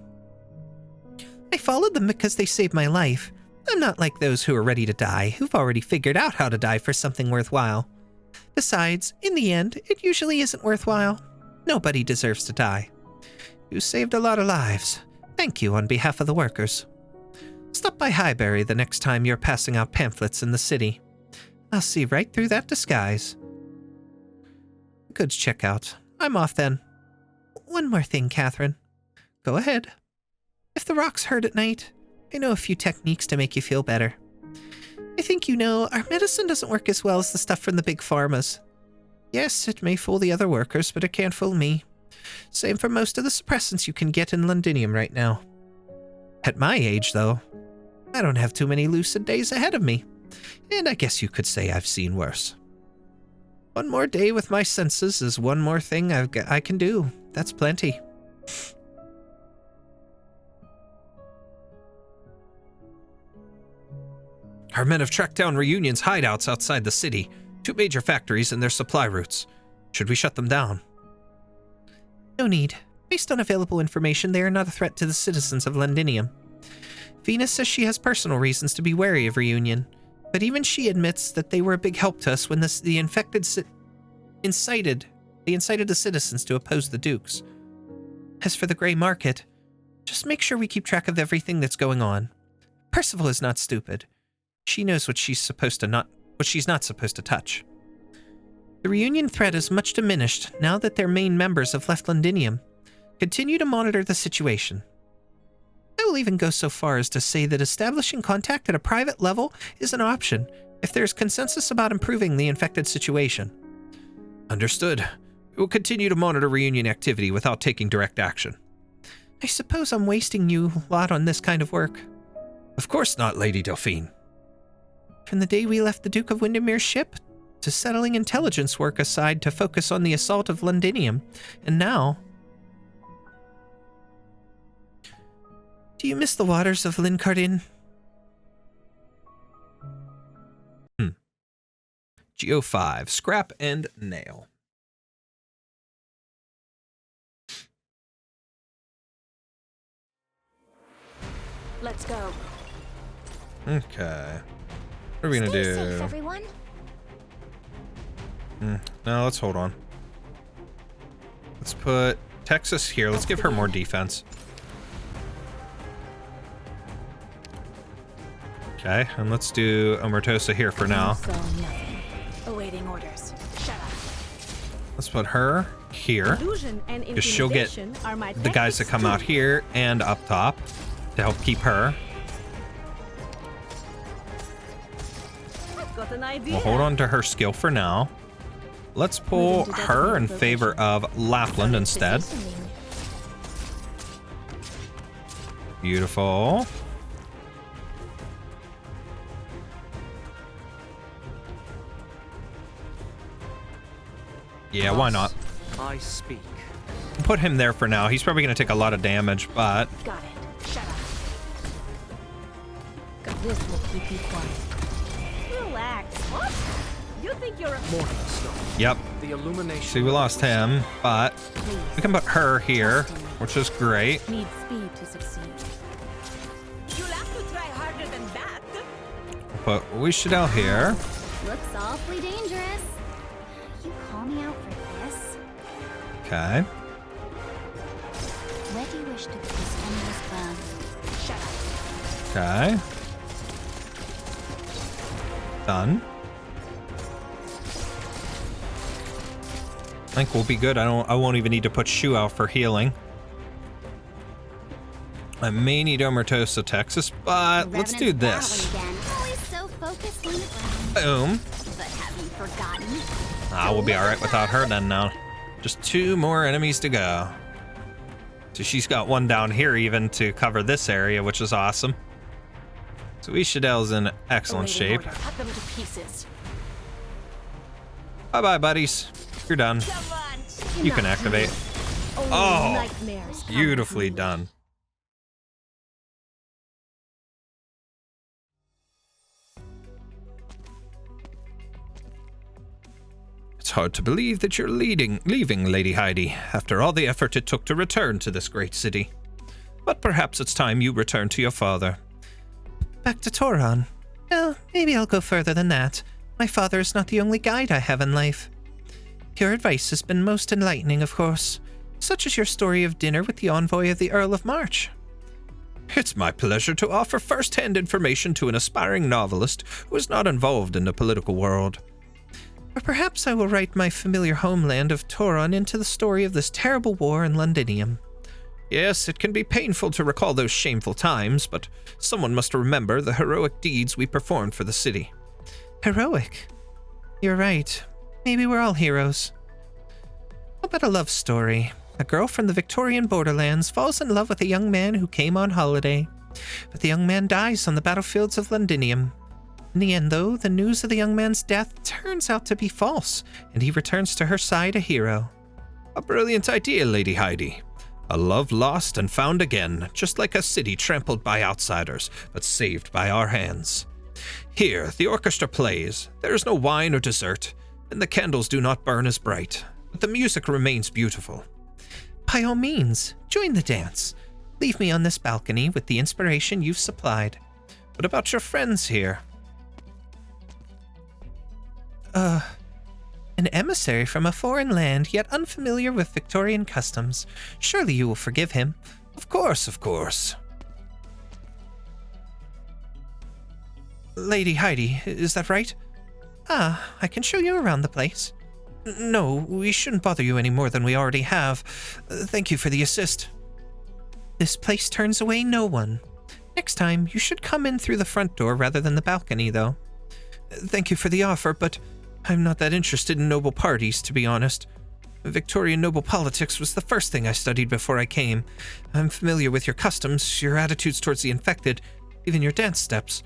I followed them because they saved my life. I'm not like those who are ready to die, who've already figured out how to die for something worthwhile. Besides, in the end, it usually isn't worthwhile. Nobody deserves to die. You saved a lot of lives. Thank you on behalf of the workers. Stop by Highbury the next time you're passing out pamphlets in the city. I'll see right through that disguise. Goods checkout. I'm off then. One more thing, Catherine. Go ahead. If the rocks hurt at night, I know a few techniques to make you feel better. I think you know, our medicine doesn't work as well as the stuff from the big pharmas. Yes, it may fool the other workers, but it can't fool me. Same for most of the suppressants you can get in Londinium right now. At my age, though, I don't have too many lucid days ahead of me, and I guess you could say I've seen worse. One more day with my senses is one more thing I can do. That's plenty. Our men have tracked down Reunion's hideouts outside the city, 2 major factories and their supply routes. Should we shut them down? No need. Based on available information, they are not a threat to the citizens of Londinium. Vina says she has personal reasons to be wary of Reunion, but even she admits that they were a big help to us when the infected incited the citizens to oppose the Dukes. As for the gray market, just make sure we keep track of everything that's going on. Percival is not stupid. She knows what she's not supposed to touch. The Reunion threat is much diminished now that their main members have left Londinium. Continue to monitor the situation. I will even go so far as to say that establishing contact at a private level is an option if there is consensus about improving the infected situation. Understood. We will continue to monitor Reunion activity without taking direct action. I suppose I'm wasting you a lot on this kind of work. Of course not, Lady Delphine. From the day we left the Duke of Windermere's ship, to settling intelligence work aside to focus on the assault of Londinium, and now... Do you miss the waters of Lincardin? Geo5, scrap and nail. Let's go. Okay. What are we gonna Stay do? safe, everyone. No, let's hold on. Let's put Texas here. Let's give her more defense. Okay, and let's do Omertosa here for now. So nothing. Awaiting orders. Shut up. Let's put her here. Illusion and Because she'll get intimidation are my the guys that tactics come too. out here and up top to help keep her. I've got an idea. We'll hold on to her skill for now. Let's pull her in favor of Lapland instead. Beautiful. Yeah, why not? I speak. Put him there for now. He's probably going to take a lot of damage, but... Got it. Shut up. This will keep you quiet. Relax. What? You think you're a Morning star. Yep. The illumination. See, we lost him, but we can put her here, which is great. Need speed to succeed. You'll have to try harder than that. Put Wishadel here. Looks awfully dangerous. You call me out for this? Okay. Where do you wish to put this endless burn? Shut up. Okay. Done. I think we'll be good. I won't even need to put Shu out for healing. I may need Omertosa, Texas, but let's do this. Always so focused on the ground. Boom. But have you forgotten? We'll be alright without her then now. Just 2 more enemies to go. So she's got one down here even to cover this area, which is awesome. So Ishadel's in excellent Awaiting shape. order. Cut them to pieces. Bye-bye, buddies. You're done. Come on. You can activate. Only Oh, nightmares come beautifully true. done. It's hard to believe that you're leaving, Lady Heidi, after all the effort it took to return to this great city. But perhaps it's time you return to your father. Back to Toron. Well, maybe I'll go further than that. My father is not the only guide I have in life. Your advice has been most enlightening, of course, such as your story of dinner with the envoy of the Earl of March. It's my pleasure to offer first-hand information to an aspiring novelist who is not involved in the political world. Or perhaps I will write my familiar homeland of Toron into the story of this terrible war in Londinium. Yes, it can be painful to recall those shameful times, but someone must remember the heroic deeds we performed for the city. Heroic? You're right. Maybe we're all heroes. How about a love story? A girl from the Victorian borderlands falls in love with a young man who came on holiday. But the young man dies on the battlefields of Londinium. In the end, though, the news of the young man's death turns out to be false, and he returns to her side a hero. A brilliant idea, Lady Heidi. A love lost and found again, just like a city trampled by outsiders, but saved by our hands. Here, the orchestra plays. There is no wine or dessert, and the candles do not burn as bright, but the music remains beautiful. By all means, join the dance. Leave me on this balcony with the inspiration you've supplied. What about your friends here? An emissary from a foreign land, yet unfamiliar with Victorian customs. Surely you will forgive him. Of course, of course. Lady Heidi, is that right? Ah, I can show you around the place. No, we shouldn't bother you any more than we already have. Thank you for the assist. This place turns away no one. Next time, you should come in through the front door rather than the balcony, though. Thank you for the offer, but I'm not that interested in noble parties, to be honest. Victorian noble politics was the first thing I studied before I came. I'm familiar with your customs, your attitudes towards the infected, even your dance steps.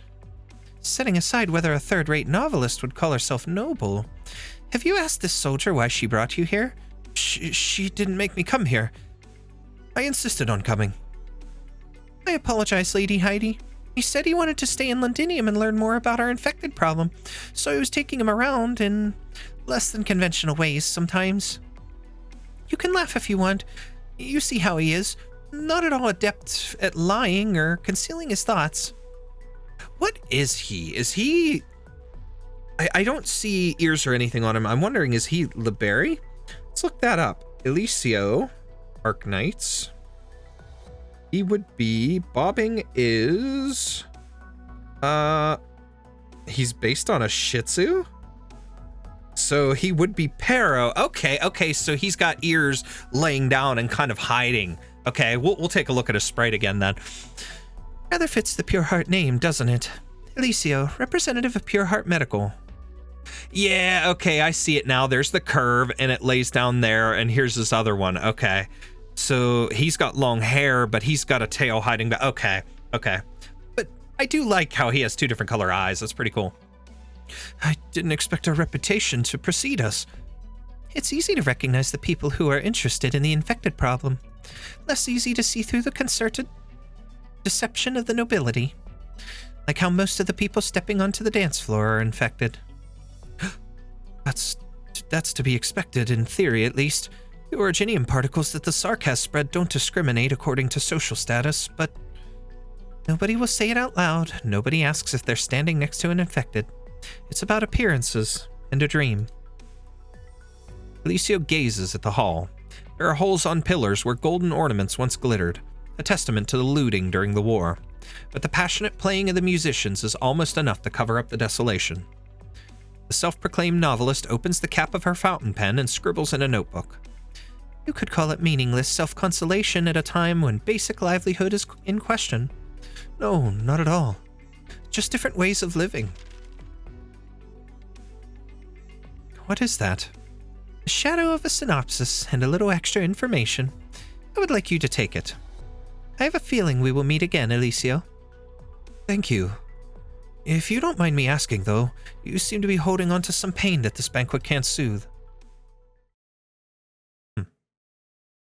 Setting aside whether a third-rate novelist would call herself noble, have you asked this soldier why she brought you here? She didn't make me come here. I insisted on coming. I apologize, Lady Heidi. He said he wanted to stay in Londinium and learn more about our infected problem, so I was taking him around in less than conventional ways sometimes. You can laugh if you want. You see how he is. Not at all adept at lying or concealing his thoughts. What is he? Is he... I don't see ears or anything on him. I'm wondering, is he Liberi? Let's look that up. Elisio, Arknights. He would be... Bobbing is... He's based on a Shih Tzu? So he would be Pero. Okay, so he's got ears laying down and kind of hiding. Okay, we'll take a look at his sprite again then. Rather fits the Pure Heart name, doesn't it? Elisio, representative of Pure Heart Medical. Yeah, okay, I see it now. There's the curve, and it lays down there, and here's this other one. Okay, so he's got long hair, but he's got a tail hiding back. Okay. But I do like how he has two different color eyes. That's pretty cool. I didn't expect our reputation to precede us. It's easy to recognize the people who are interested in the infected problem. Less easy to see through the concerted deception of the nobility. Like how most of the people stepping onto the dance floor are infected. That's to be expected, in theory at least. The originium particles that the Sark has spread don't discriminate according to social status, but nobody will say it out loud. Nobody asks if they're standing next to an infected. It's about appearances and a dream. Elisio gazes at the hall. There are holes on pillars where golden ornaments once glittered, a testament to the looting during the war. But the passionate playing of the musicians is almost enough to cover up the desolation. The self-proclaimed novelist opens the cap of her fountain pen and scribbles in a notebook. You could call it meaningless self-consolation at a time when basic livelihood is in question. No, not at all. Just different ways of living. What is that? A shadow of a synopsis and a little extra information. I would like you to take it. I have a feeling we will meet again, Elisio. Thank you. If you don't mind me asking, though, you seem to be holding on to some pain that this banquet can't soothe.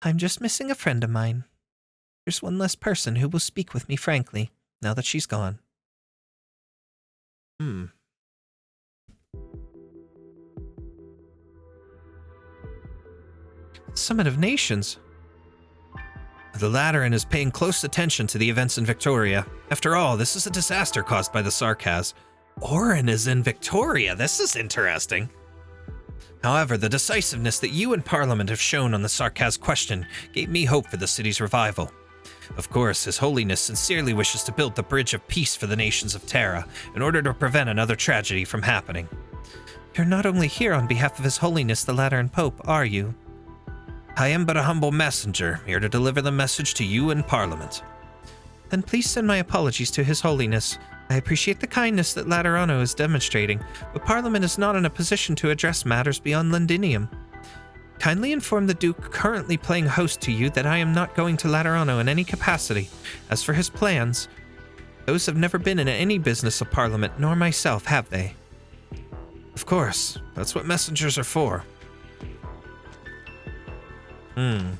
I'm just missing a friend of mine. There's one less person who will speak with me frankly, now that she's gone. Summit of Nations. The Lateran is paying close attention to the events in Victoria. After all, this is a disaster caused by the Sarkaz. Orin is in Victoria. This is interesting. However, the decisiveness that you and Parliament have shown on the Sarkaz question gave me hope for the city's revival. Of course, His Holiness sincerely wishes to build the bridge of peace for the nations of Terra in order to prevent another tragedy from happening. You're not only here on behalf of His Holiness the Lateran Pope, are you? I am but a humble messenger, here to deliver the message to you in Parliament. Then please send my apologies to His Holiness. I appreciate the kindness that Laterano is demonstrating, but Parliament is not in a position to address matters beyond Londinium. Kindly inform the Duke currently playing host to you that I am not going to Laterano in any capacity. As for his plans, those have never been in any business of Parliament, nor myself, have they? Of course, that's what messengers are for. Orin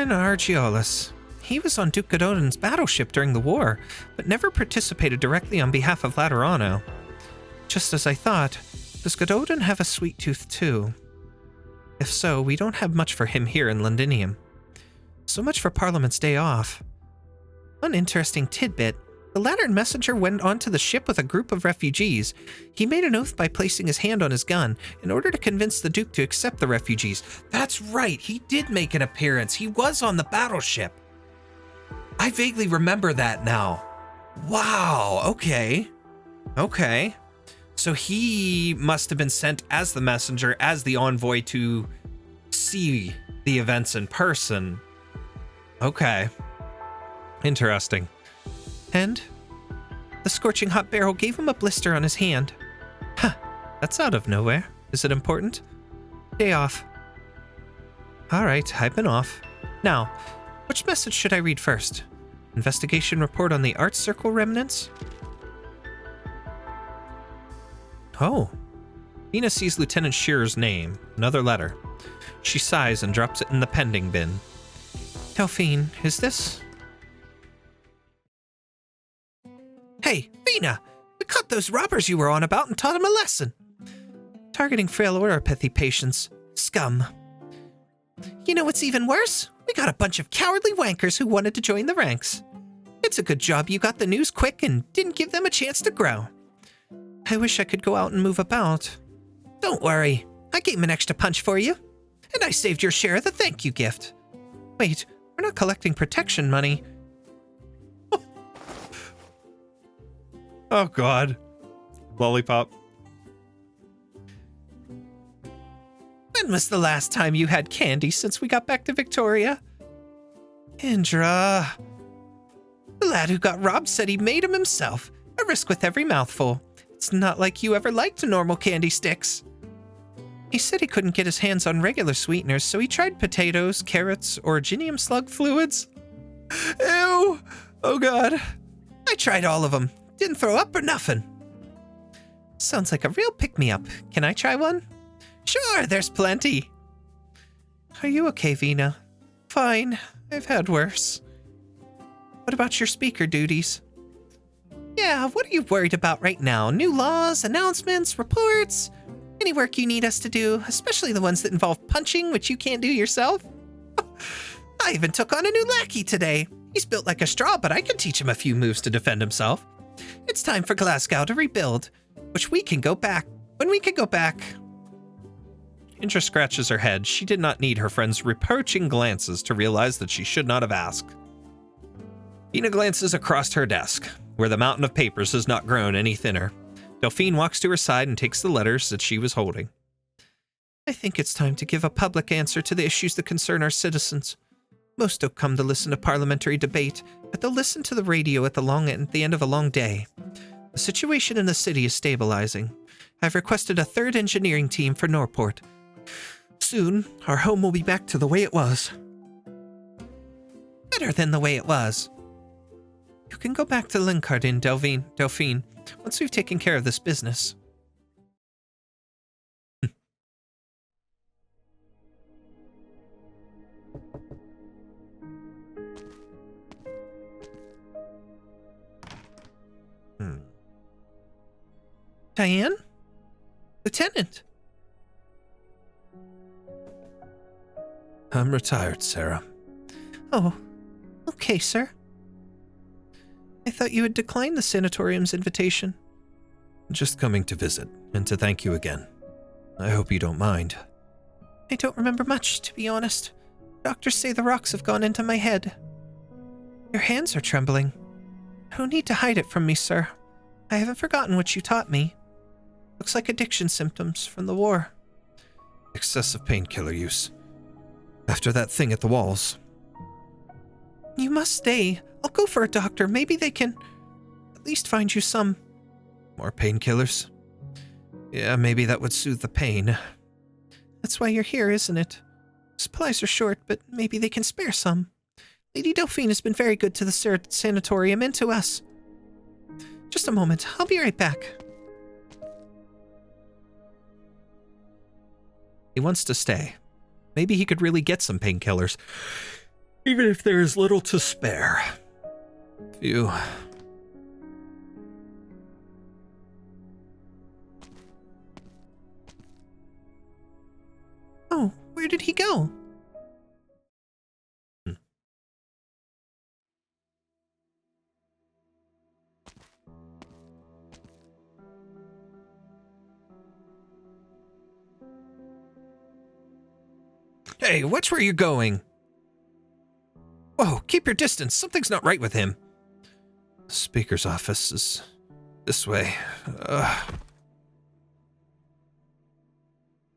Argiolus. He was on Duke Gododin's battleship during the war, but never participated directly on behalf of Laterano. Just as I thought, does Gododin have a sweet tooth too? If so, we don't have much for him here in Londinium. So much for Parliament's day off. One interesting tidbit. The Lateran messenger went onto the ship with a group of refugees. He made an oath by placing his hand on his gun in order to convince the Duke to accept the refugees. That's right, he did make an appearance. He was on the battleship. I vaguely remember that now. Wow, okay. Okay. So he must have been sent as the messenger, as the envoy to see the events in person. Okay. Interesting. And the scorching hot barrel gave him a blister on his hand. Huh, that's out of nowhere. Is it important? Day off. All right, I've been off. Now, which message should I read first? Investigation report on the Art Circle remnants? Oh. Vina sees Lieutenant Shearer's name, another letter. She sighs and drops it in the pending bin. Delphine, is this? Hey, Vina! We caught those robbers you were on about and taught them a lesson. Targeting frail oropathy patients. Scum. You know what's even worse? We got a bunch of cowardly wankers who wanted to join the ranks. It's a good job you got the news quick and didn't give them a chance to grow. I wish I could go out and move about. Don't worry, I gave him an extra punch for you. And I saved your share of the thank you gift. Wait, we're not collecting protection money. Oh, God. Lollipop. When was the last time you had candy since we got back to Victoria? Indra. The lad who got robbed said he made them himself. A risk with every mouthful. It's not like you ever liked normal candy sticks. He said he couldn't get his hands on regular sweeteners, so he tried potatoes, carrots, originium slug fluids. Ew! Oh, God. I tried all of them. Didn't throw up or nothing. Sounds like a real pick-me-up. Can I try one? Sure, there's plenty. Are you okay, Vina? Fine. I've had worse. What about your speaker duties? Yeah, what are you worried about right now? New laws, announcements, reports? Any work you need us to do, especially the ones that involve punching, which you can't do yourself? I even took on a new lackey today. He's built like a straw, but I can teach him a few moves to defend himself. It's time for Glasgow to rebuild, which we can go back when we can go back. Indra scratches her head. She did not need her friend's reproaching glances to realize that she should not have asked. Vina glances across her desk, where the mountain of papers has not grown any thinner. Delphine walks to her side and takes the letters that she was holding. I think it's time to give a public answer to the issues that concern our citizens. Most don't come to listen to parliamentary debate, but they'll listen to the radio at the end of a long day. The situation in the city is stabilizing. I've requested a third engineering team for Norport. Soon, our home will be back to the way it was. Better than the way it was. You can go back to Linkardin, Delphine, once we've taken care of this business. Diane? Lieutenant? I'm retired, Sarah. Oh, okay, sir. I thought you had declined the sanatorium's invitation. Just coming to visit, and to thank you again. I hope you don't mind. I don't remember much, to be honest. Doctors say the rocks have gone into my head. Your hands are trembling. No need to hide it from me, sir. I haven't forgotten what you taught me. Looks like addiction symptoms from the war. Excessive painkiller use. After that thing at the walls. You must stay. I'll go for a doctor. Maybe they can at least find you some. More painkillers? Yeah, maybe that would soothe the pain. That's why you're here, isn't it? Supplies are short, but maybe they can spare some. Lady Delphine has been very good to the sanatorium and to us. Just a moment. I'll be right back. He wants to stay. Maybe he could really get some painkillers, even if there is little to spare. Phew. Oh, where did he go? Hey, watch where you're going. Whoa, keep your distance. Something's not right with him. The speaker's office is this way.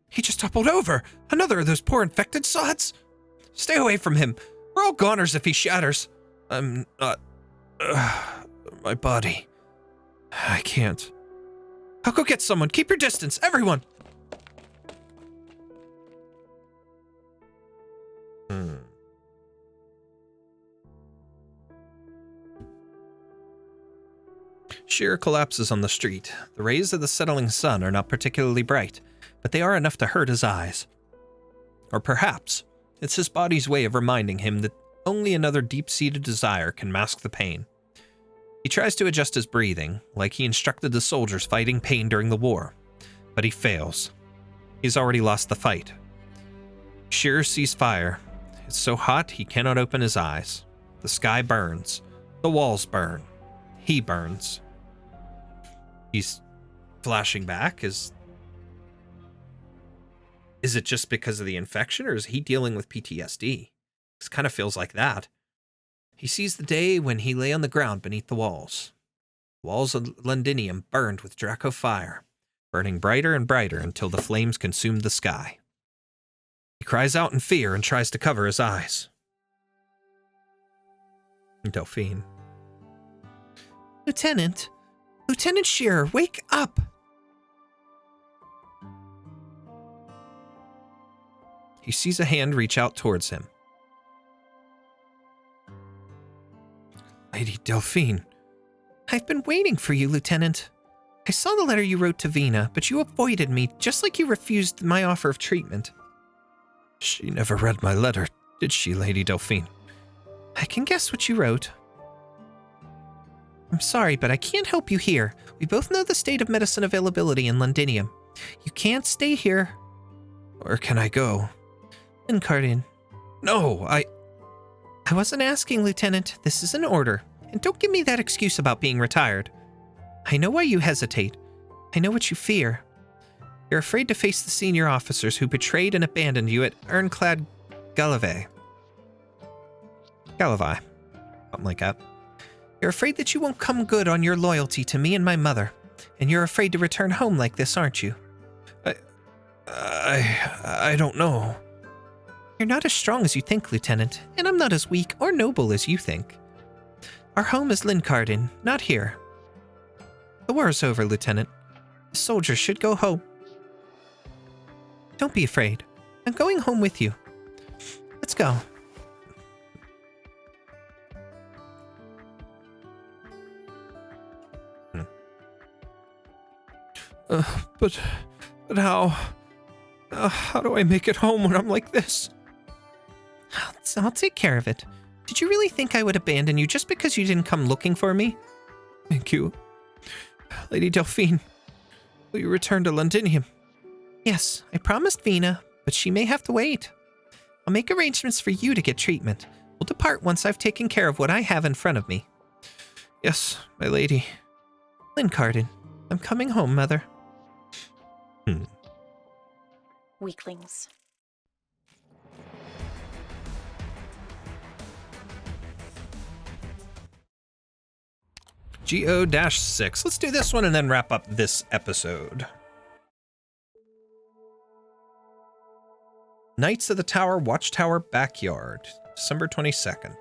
He just toppled over. Another of those poor infected sods. Stay away from him. We're all goners if he shatters. I'm not... my body. I can't. I'll go get someone. Keep your distance, everyone. Sheer collapses on the street. The rays of the settling sun are not particularly bright, but they are enough to hurt his eyes. Or perhaps it's his body's way of reminding him that only another deep-seated desire can mask the pain. He tries to adjust his breathing, like he instructed the soldiers fighting pain during the war, but he fails. He's already lost the fight. Sheer sees fire. It's so hot he cannot open his eyes. The sky burns. The walls burn. He burns. He's flashing back. Is it just because of the infection, or is he dealing with PTSD? It kind of feels like that. He sees the day when he lay on the ground beneath the walls. Walls of Londinium burned with Draco fire, burning brighter and brighter until the flames consumed the sky. He cries out in fear and tries to cover his eyes. Delphine. Lieutenant! Lieutenant Shearer, wake up! He sees a hand reach out towards him. Lady Delphine. I've been waiting for you, Lieutenant. I saw the letter you wrote to Vina, but you avoided me, just like you refused my offer of treatment. She never read my letter, did she, Lady Delphine? I can guess what you wrote. I'm sorry, but I can't help you here. We both know the state of medicine availability in Londinium. You can't stay here. Where can I go? Incarnate. No, I wasn't asking, Lieutenant. This is an order. And don't give me that excuse about being retired. I know why you hesitate. I know what you fear. You're afraid to face the senior officers who betrayed and abandoned you at Ironclad Galavai. Something like that. You're afraid that you won't come good on your loyalty to me and my mother. And you're afraid to return home like this, aren't you? I don't know. You're not as strong as you think, Lieutenant, and I'm not as weak or noble as you think. Our home is Lincarden, not here. The war is over, Lieutenant. The soldiers should go home. Don't be afraid. I'm going home with you. Let's go. But how do I make it home when I'm like this? I'll take care of it. Did you really think I would abandon you just because you didn't come looking for me? Thank you. Lady Delphine, will you return to Londinium? Yes, I promised Vina, but she may have to wait. I'll make arrangements for you to get treatment. We'll depart once I've taken care of what I have in front of me. Yes, my lady. Lincarden, I'm coming home, Mother. Weaklings. GO-6. Let's do this one and then wrap up this episode. Knights of the Tower Watchtower Backyard, December 22nd.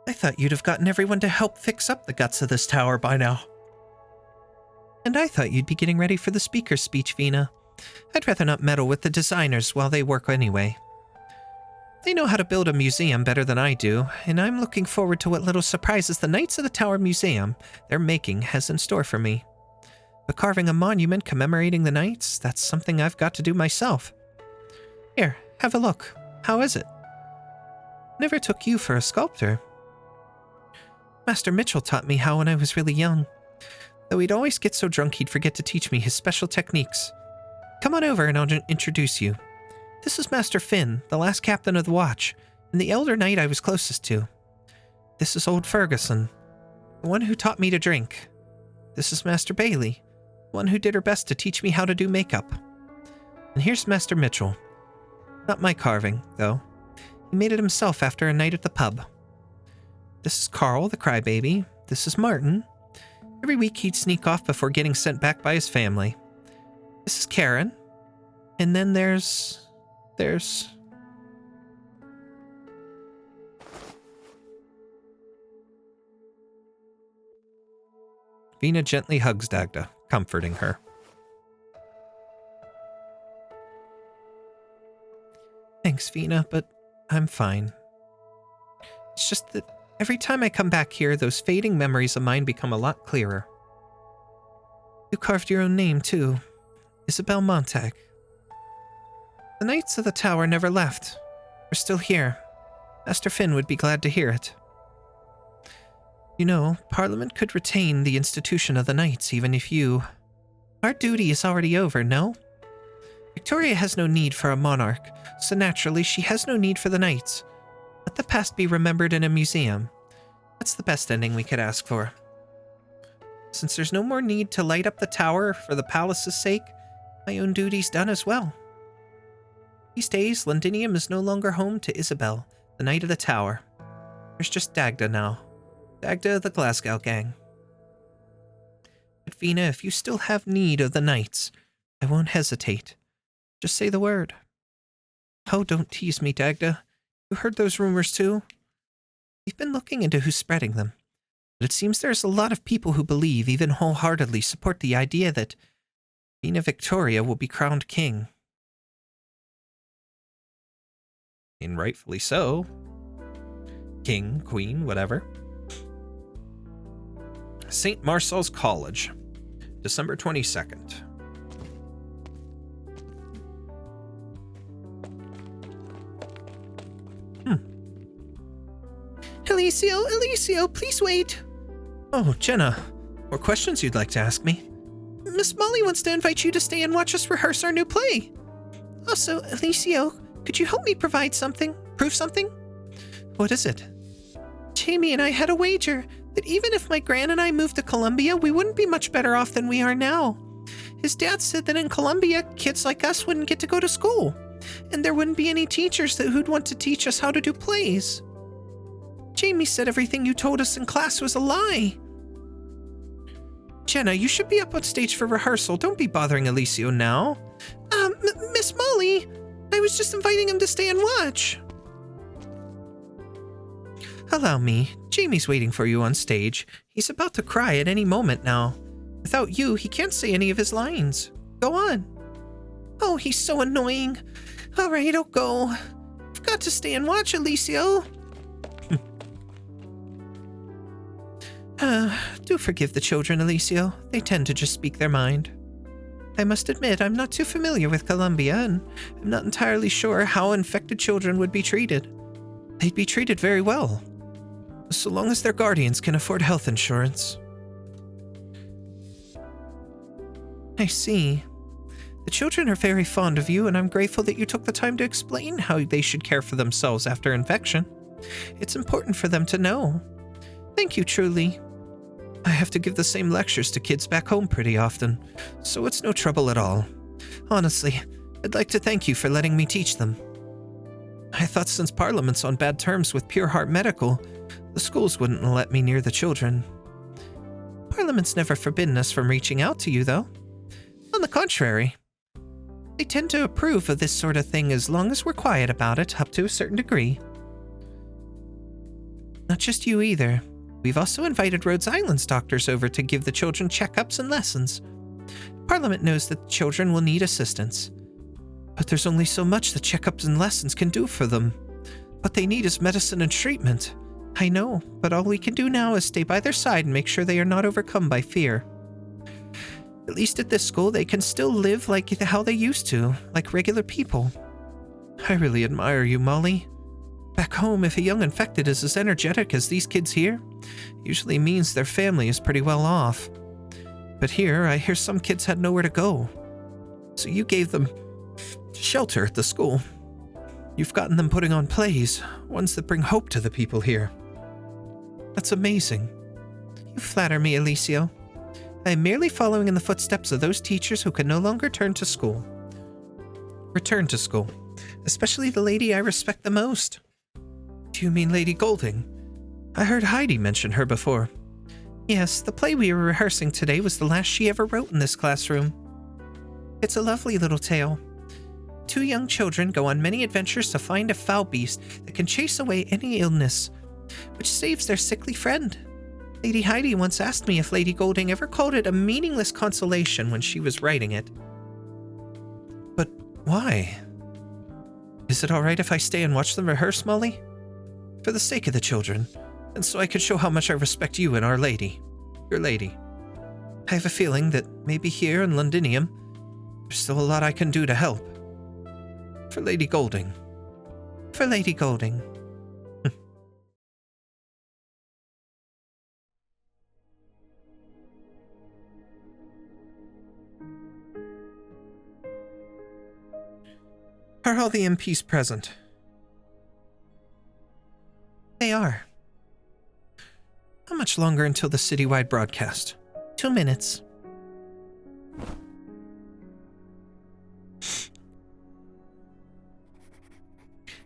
I thought you'd have gotten everyone to help fix up the guts of this tower by now. And I thought you'd be getting ready for the speaker's speech, Vina. I'd rather not meddle with the designers while they work anyway. They know how to build a museum better than I do, and I'm looking forward to what little surprises the Knights of the Tower Museum they're making has in store for me. But carving a monument commemorating the Knights, that's something I've got to do myself. Here, have a look. How is it? Never took you for a sculptor. Master Mitchell taught me how when I was really young. Though he'd always get so drunk he'd forget to teach me his special techniques. Come on over and I'll introduce you. This is Master Finn, the last captain of the watch, and the elder knight I was closest to. This is old Ferguson, the one who taught me to drink. This is Master Bailey, the one who did her best to teach me how to do makeup. And here's Master Mitchell. Not my carving, though. He made it himself after a night at the pub. This is Carl, the crybaby. This is Martin. Every week he'd sneak off before getting sent back by his family. This is Karen. And then there's... Vina gently hugs Dagda, comforting her. Thanks, Vina, but I'm fine. It's just that every time I come back here, those fading memories of mine become a lot clearer. You carved your own name, too. Isabel Montag. The Knights of the Tower never left. We're still here. Master Finn would be glad to hear it. You know, Parliament could retain the institution of the Knights even if you... Our duty is already over, no? Victoria has no need for a monarch, so naturally she has no need for the Knights. Let the past be remembered in a museum. That's the best ending we could ask for. Since there's no more need to light up the tower for the palace's sake, my own duty's done as well. These days, Londinium is no longer home to Isabel, the Knight of the Tower. There's just Dagda now. Dagda of the Glasgow gang. But Vina, if you still have need of the Knights, I won't hesitate. Just say the word. Oh, don't tease me, Dagda. You heard those rumors too? We've been looking into who's spreading them. But it seems there's a lot of people who believe, even wholeheartedly support the idea that Vina Victoria will be crowned king. And rightfully so. King, queen, whatever. St. Marcel's College, December 22nd. Alicio, please wait. Oh, Jenna, more questions you'd like to ask me? Miss Molly wants to invite you to stay and watch us rehearse our new play. Also, Alicio, could you help me prove something? What is it? Jamie and I had a wager that even if my gran and I moved to Columbia, we wouldn't be much better off than we are now. His dad said that in Columbia, kids like us wouldn't get to go to school, and there wouldn't be any teachers who'd want to teach us how to do plays. Jamie said everything you told us in class was a lie. Jenna, you should be up on stage for rehearsal. Don't be bothering Alicio now. Miss Molly, I was just inviting him to stay and watch. Allow me. Jamie's waiting for you on stage. He's about to cry at any moment now. Without you, he can't say any of his lines. Go on. Oh, he's so annoying. All right, I'll go. I've got to stay and watch, Alicio. Do forgive the children, Alicio. They tend to just speak their mind. I must admit, I'm not too familiar with Columbia, and I'm not entirely sure how infected children would be treated. They'd be treated very well, so long as their guardians can afford health insurance. I see. The children are very fond of you, and I'm grateful that you took the time to explain how they should care for themselves after infection. It's important for them to know. Thank you, truly. I have to give the same lectures to kids back home pretty often, so it's no trouble at all. Honestly, I'd like to thank you for letting me teach them. I thought since Parliament's on bad terms with Pure Heart Medical, the schools wouldn't let me near the children. Parliament's never forbidden us from reaching out to you, though. On the contrary, they tend to approve of this sort of thing as long as we're quiet about it, up to a certain degree. Not just you either. We've also invited Rhode Island's doctors over to give the children checkups and lessons. Parliament knows that the children will need assistance. But there's only so much the checkups and lessons can do for them. What they need is medicine and treatment. I know, but all we can do now is stay by their side and make sure they are not overcome by fear. At least at this school, they can still live like how they used to, like regular people. I really admire you, Molly. Back home, if a young infected is as energetic as these kids here, usually means their family is pretty well off. But here, I hear some kids had nowhere to go. So you gave them shelter at the school. You've gotten them putting on plays, ones that bring hope to the people here. That's amazing. You flatter me, Alicio. I am merely following in the footsteps of those teachers who can no longer return to school. Especially the lady I respect the most. Do you mean Lady Golding? I heard Heidi mention her before. Yes, the play we were rehearsing today was the last she ever wrote in this classroom. It's a lovely little tale. 2 young children go on many adventures to find a foul beast that can chase away any illness, which saves their sickly friend. Lady Heidi once asked me if Lady Golding ever called it a meaningless consolation when she was writing it. But why? Is it alright if I stay and watch them rehearse, Molly? For the sake of the children, and so I could show how much I respect you and Our Lady. Your lady. I have a feeling that maybe here in Londinium, there's still a lot I can do to help. For Lady Golding. For Lady Golding. Are all the MPs present? They are. How much longer until the citywide broadcast? 2 minutes.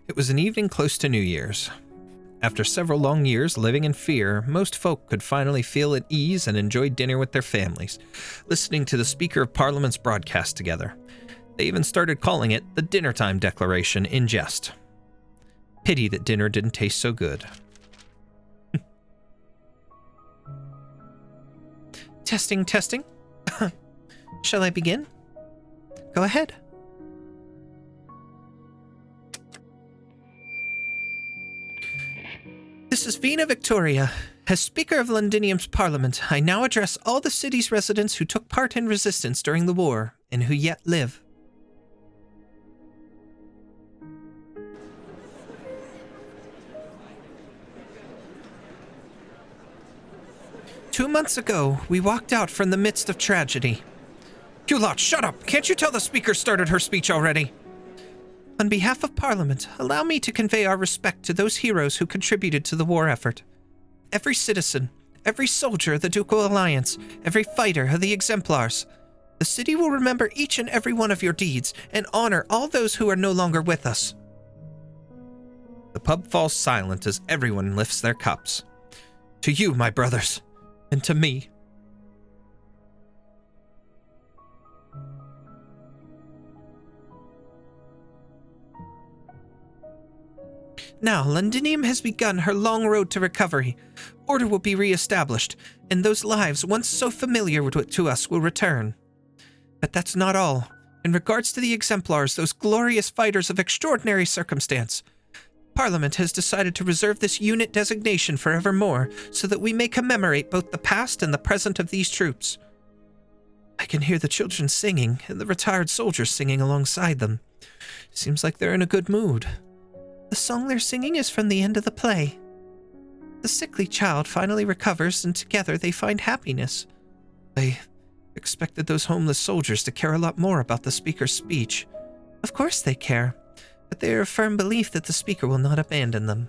It was an evening close to New Year's. After several long years living in fear, most folk could finally feel at ease and enjoy dinner with their families, listening to the Speaker of Parliament's broadcast together. They even started calling it the Dinner Time Declaration in jest. Pity that dinner didn't taste so good. Testing. Shall I begin? Go ahead. This is Vina Victoria. As Speaker of Londinium's Parliament, I now address all the city's residents who took part in resistance during the war and who yet live. "2 months ago, we walked out from the midst of tragedy." You lot, shut up! Can't you tell the Speaker started her speech already? On behalf of Parliament, allow me to convey our respect to those heroes who contributed to the war effort. Every citizen, every soldier of the Ducal Alliance, every fighter of the Exemplars. The city will remember each and every one of your deeds and honor all those who are no longer with us. The pub falls silent as everyone lifts their cups. To you, my brothers. And to me. Now, Londinium has begun her long road to recovery. Order will be re-established, and those lives once so familiar to us will return. But that's not all. In regards to the Exemplars, those glorious fighters of extraordinary circumstance, Parliament has decided to reserve this unit designation forevermore so that we may commemorate both the past and the present of these troops. I can hear the children singing and the retired soldiers singing alongside them. Seems like they're in a good mood. The song they're singing is from the end of the play. The sickly child finally recovers and together they find happiness. I expected those homeless soldiers to care a lot more about the Speaker's speech. Of course they care. But they are a firm belief that the Speaker will not abandon them.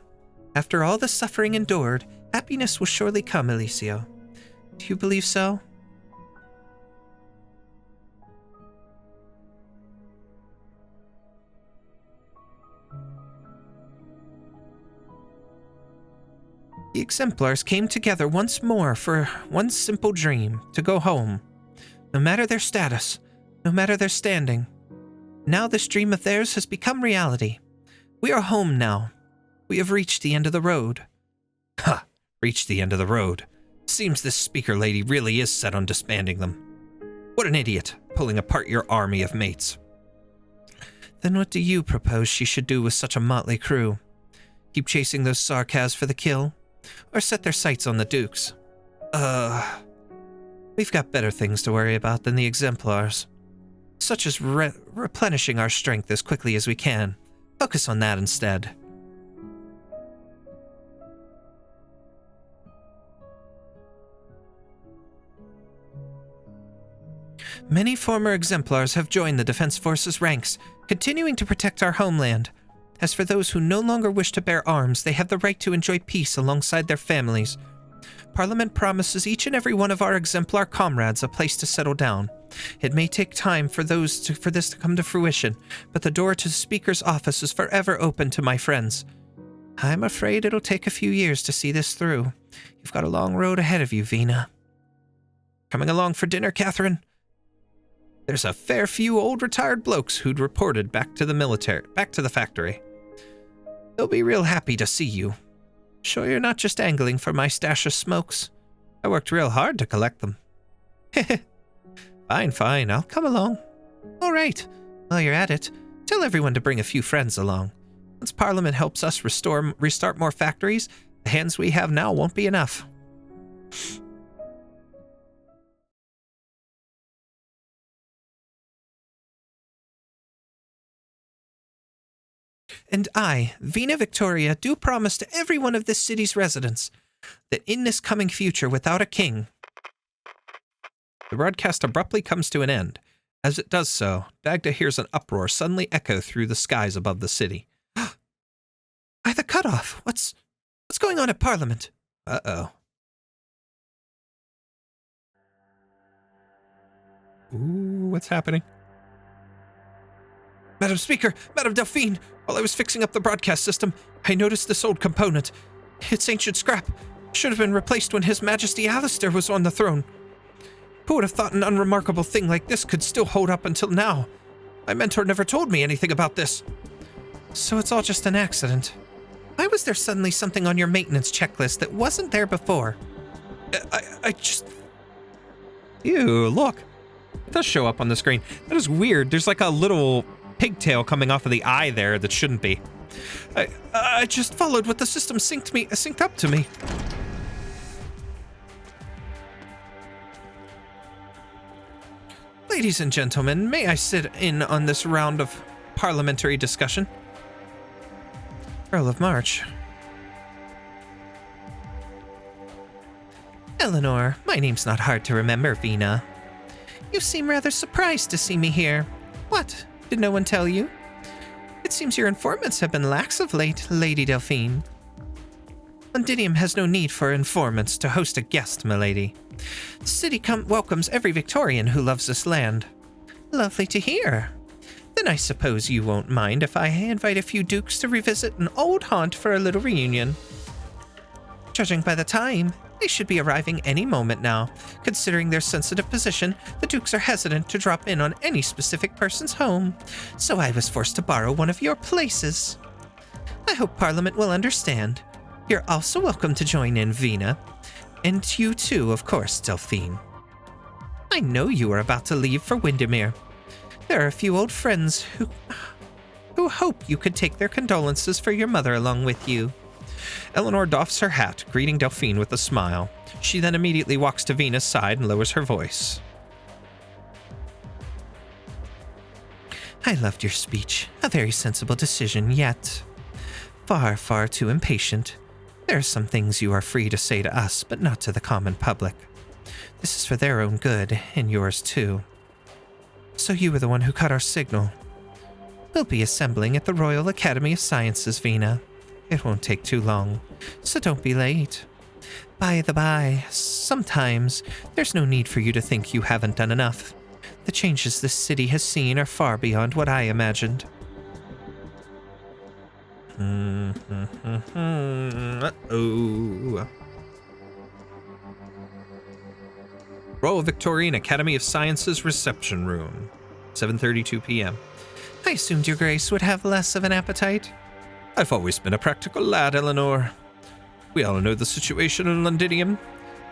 After all the suffering endured, happiness will surely come, Alicio. Do you believe so? The exemplars came together once more for one simple dream, to go home. No matter their status, no matter their standing. Now this dream of theirs has become reality. We are home now. We have reached the end of the road. Ha! Reached the end of the road. Seems this speaker lady really is set on disbanding them. What an idiot, pulling apart your army of mates. Then what do you propose she should do with such a motley crew? Keep chasing those Sarkaz for the kill? Or set their sights on the Dukes? We've got better things to worry about than the exemplars. Such as replenishing our strength as quickly as we can. Focus on that instead. Many former exemplars have joined the Defense Forces ranks, continuing to protect our homeland. As for those who no longer wish to bear arms, they have the right to enjoy peace alongside their families. Parliament promises each and every one of our exemplar comrades a place to settle down. It may take time for this to come to fruition, but the door to the Speaker's office is forever open to my friends. I'm afraid it'll take a few years to see this through. You've got a long road ahead of you, Vina. Coming along for dinner, Catherine? There's a fair few old retired blokes who'd reported back to the factory. They'll be real happy to see you. Sure you're not just angling for my stash of smokes? I worked real hard to collect them. Fine, I'll come along. All right, while you're at it, tell everyone to bring a few friends along. Once Parliament helps us restart more factories, the hands we have now won't be enough. And I, Vina Victoria, do promise to every one of this city's residents that in this coming future without a king... The broadcast abruptly comes to an end. As it does so, Dagda hears an uproar suddenly echo through the skies above the city. By the cutoff! What's going on at Parliament? Uh-oh. Ooh, what's happening? Madam Speaker, Madam Delphine, while I was fixing up the broadcast system, I noticed this old component. It's ancient scrap. Should have been replaced when His Majesty Alistair was on the throne. Who would have thought an unremarkable thing like this could still hold up until now? My mentor never told me anything about this. So it's all just an accident. Why was there suddenly something on your maintenance checklist that wasn't there before? I just... Ew, look. It does show up on the screen. That is weird. There's like a little pigtail coming off of the eye there that shouldn't be. I just followed what the system synced up to me. Ladies and gentlemen, may I sit in on this round of parliamentary discussion? Earl of March. Eleanor, my name's not hard to remember, Vina. You seem rather surprised to see me here. What? Did no one tell you? It seems your informants have been lax of late, Lady Delphine. Londinium has no need for informants to host a guest, milady. The city welcomes every Victorian who loves this land. Lovely to hear. Then I suppose you won't mind if I invite a few dukes to revisit an old haunt for a little reunion. Judging by the time, they should be arriving any moment now. Considering their sensitive position, the dukes are hesitant to drop in on any specific person's home, so I was forced to borrow one of your places. I hope Parliament will understand. You're also welcome to join in, Vina. And you too, of course, Delphine. I know you are about to leave for Windermere. There are a few old friends who hope you could take their condolences for your mother along with you. Eleanor doffs her hat, greeting Delphine with a smile. She then immediately walks to Vina's side and lowers her voice. I loved your speech. A very sensible decision, yet far, far too impatient. There are some things you are free to say to us, but not to the common public. This is for their own good, and yours too. So you were the one who cut our signal. We'll be assembling at the Royal Academy of Sciences, Vina. It won't take too long, so don't be late. By the by, sometimes there's no need for you to think you haven't done enough. The changes this city has seen are far beyond what I imagined. Uh-oh. Royal Victorian Academy of Sciences reception room, 7:32 p.m. I assumed your grace would have less of an appetite. I've always been a practical lad, Eleanor. We all know the situation in Londinium.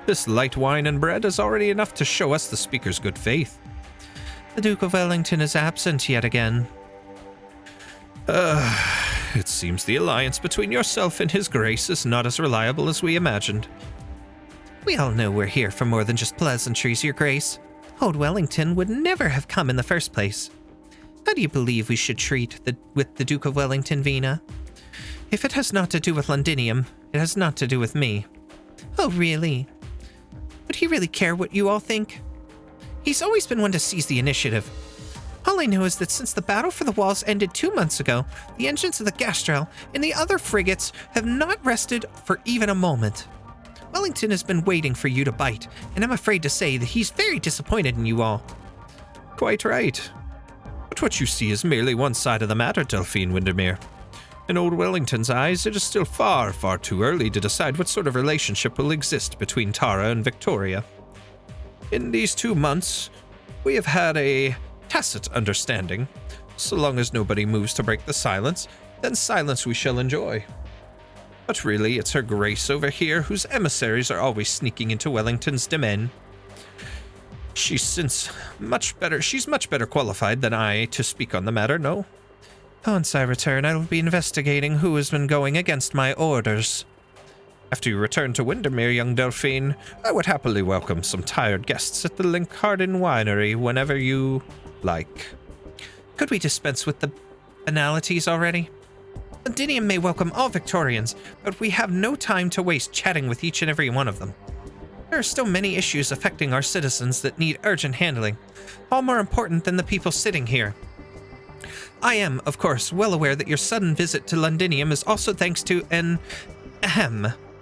This light wine and bread is already enough to show us the speaker's good faith. The Duke of Wellington is absent yet again. It seems the alliance between yourself and his grace is not as reliable as we imagined. We all know we're here for more than just pleasantries, your grace. Old Wellington would never have come in the first place. How do you believe we should treat with the Duke of Wellington, Vina? If it has naught to do with Londinium, it has naught to do with me. Oh, really? Would he really care what you all think? He's always been one to seize the initiative. All I know is that since the battle for the walls ended 2 months ago, the engines of the Gastrel and the other frigates have not rested for even a moment. Wellington has been waiting for you to bite, and I'm afraid to say that he's very disappointed in you all. Quite right. But what you see is merely one side of the matter, Delphine Windermere. In old Wellington's eyes, it is still far, far too early to decide what sort of relationship will exist between Tara and Victoria. In these 2 months, we have had a tacit understanding. So long as nobody moves to break the silence, then silence we shall enjoy. But really, it's her grace over here whose emissaries are always sneaking into Wellington's domain. She's much better qualified than I to speak on the matter, no? Once I return, I will be investigating who has been going against my orders. After you return to Windermere, young Delphine, I would happily welcome some tired guests at the Linkharden Winery whenever you like. Could we dispense with the banalities already? Londinium may welcome all Victorians, but we have no time to waste chatting with each and every one of them. There are still many issues affecting our citizens that need urgent handling, all more important than the people sitting here. I am, of course, well aware that your sudden visit to Londinium is also thanks to an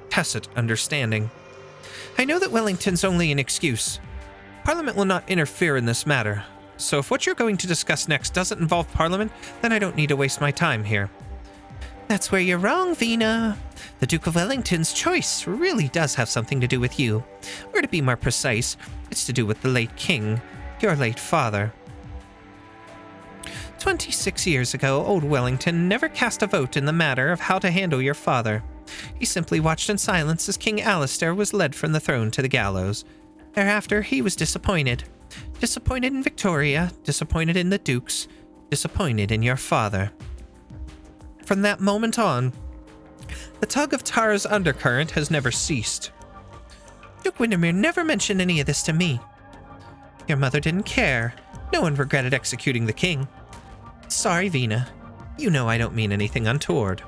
tacit understanding. I know that Wellington's only an excuse. Parliament will not interfere in this matter, so if what you're going to discuss next doesn't involve Parliament, then I don't need to waste my time here. That's where you're wrong, Vina. The Duke of Wellington's choice really does have something to do with you. Or to be more precise, it's to do with the late king, your late father. 26 years ago, old Wellington never cast a vote in the matter of how to handle your father. He simply watched in silence as King Alistair was led from the throne to the gallows. Thereafter, he was disappointed. Disappointed in Victoria, disappointed in the Dukes, disappointed in your father. From that moment on, the tug of Tara's undercurrent has never ceased. Duke Windermere never mentioned any of this to me. Your mother didn't care. No one regretted executing the king. Sorry, Vina. You know I don't mean anything untoward.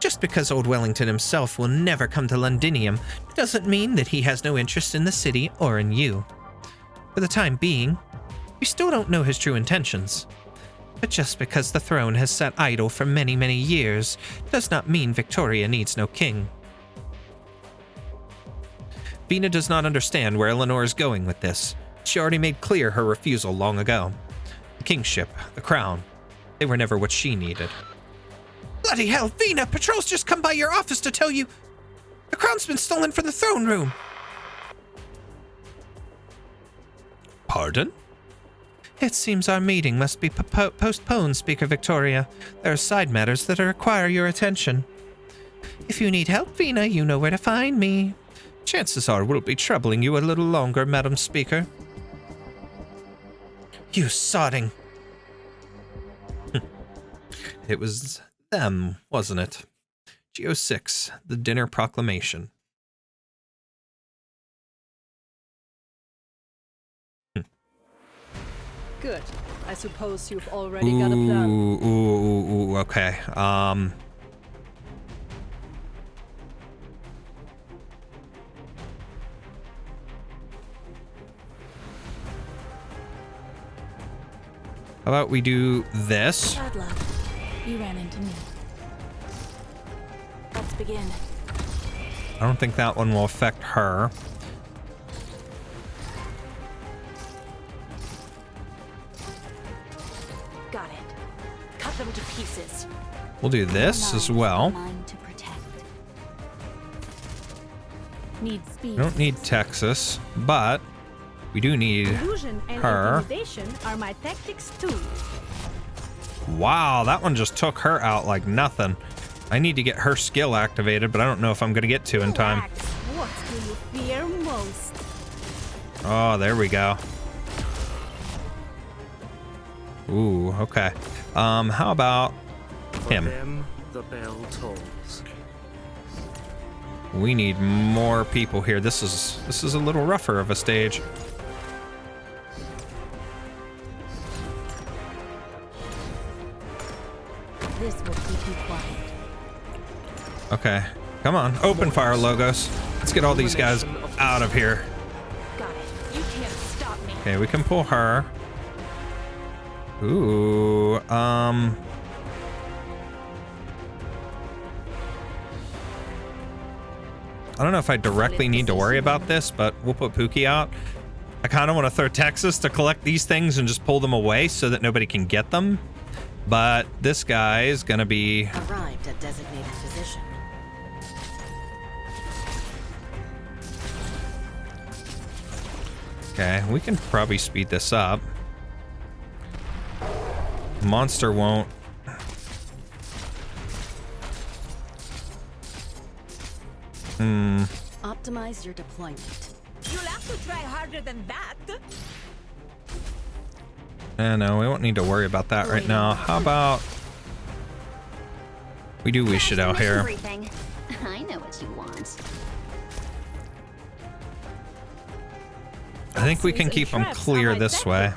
Just because old Wellington himself will never come to Londinium doesn't mean that he has no interest in the city or in you. For the time being, we still don't know his true intentions. But just because the throne has sat idle for many, many years does not mean Victoria needs no king. Vina does not understand where Eleanor is going with this. She already made clear her refusal long ago. The kingship, the crown, they were never what she needed. Bloody hell, Vina! Patrol's just come by your office to tell you the crown's been stolen from the throne room. Pardon? It seems our meeting must be postponed, Speaker Victoria. There are side matters that require your attention. If you need help, Vina, you know where to find me. Chances are we'll be troubling you a little longer, Madam Speaker. You sodding. It was them, wasn't it? Geo6, the dinner proclamation. Good. I suppose you've already got a plan. Ooh, okay. How about we do this? Bad luck. You ran into me. Let's begin. I don't think that one will affect her. Got it. Cut them to pieces. We'll do this as well. Mine to protect. Need speed. We don't need Texas, but we do need Illusion and her. intimidation are my tactics too. Wow, that one just took her out like nothing. I need to get her skill activated, but I don't know if I'm going to get to in time. Relax. What do you fear most? Oh, there we go. Ooh, okay. How about For him? them, the bell tolls. We need more people here. This is a little rougher of a stage. This will keep you quiet. Okay, come on, open fire, Logos. Let's get all these guys out of here. Got it. You can't stop me. Okay, we can pull her. Ooh, I don't know if I directly need to worry about this, but we'll put Pookie out. I kind of want to throw Texas to collect these things and just pull them away so that nobody can get them. But this guy is going to be... Arrived at designated position. Okay, we can probably speed this up. Monster won't. Optimize your deployment. You'll have to try harder than that. No, we won't need to worry about that right now. How about... We do wish it out here. Everything. I know what you want. I think we can keep them clear this way.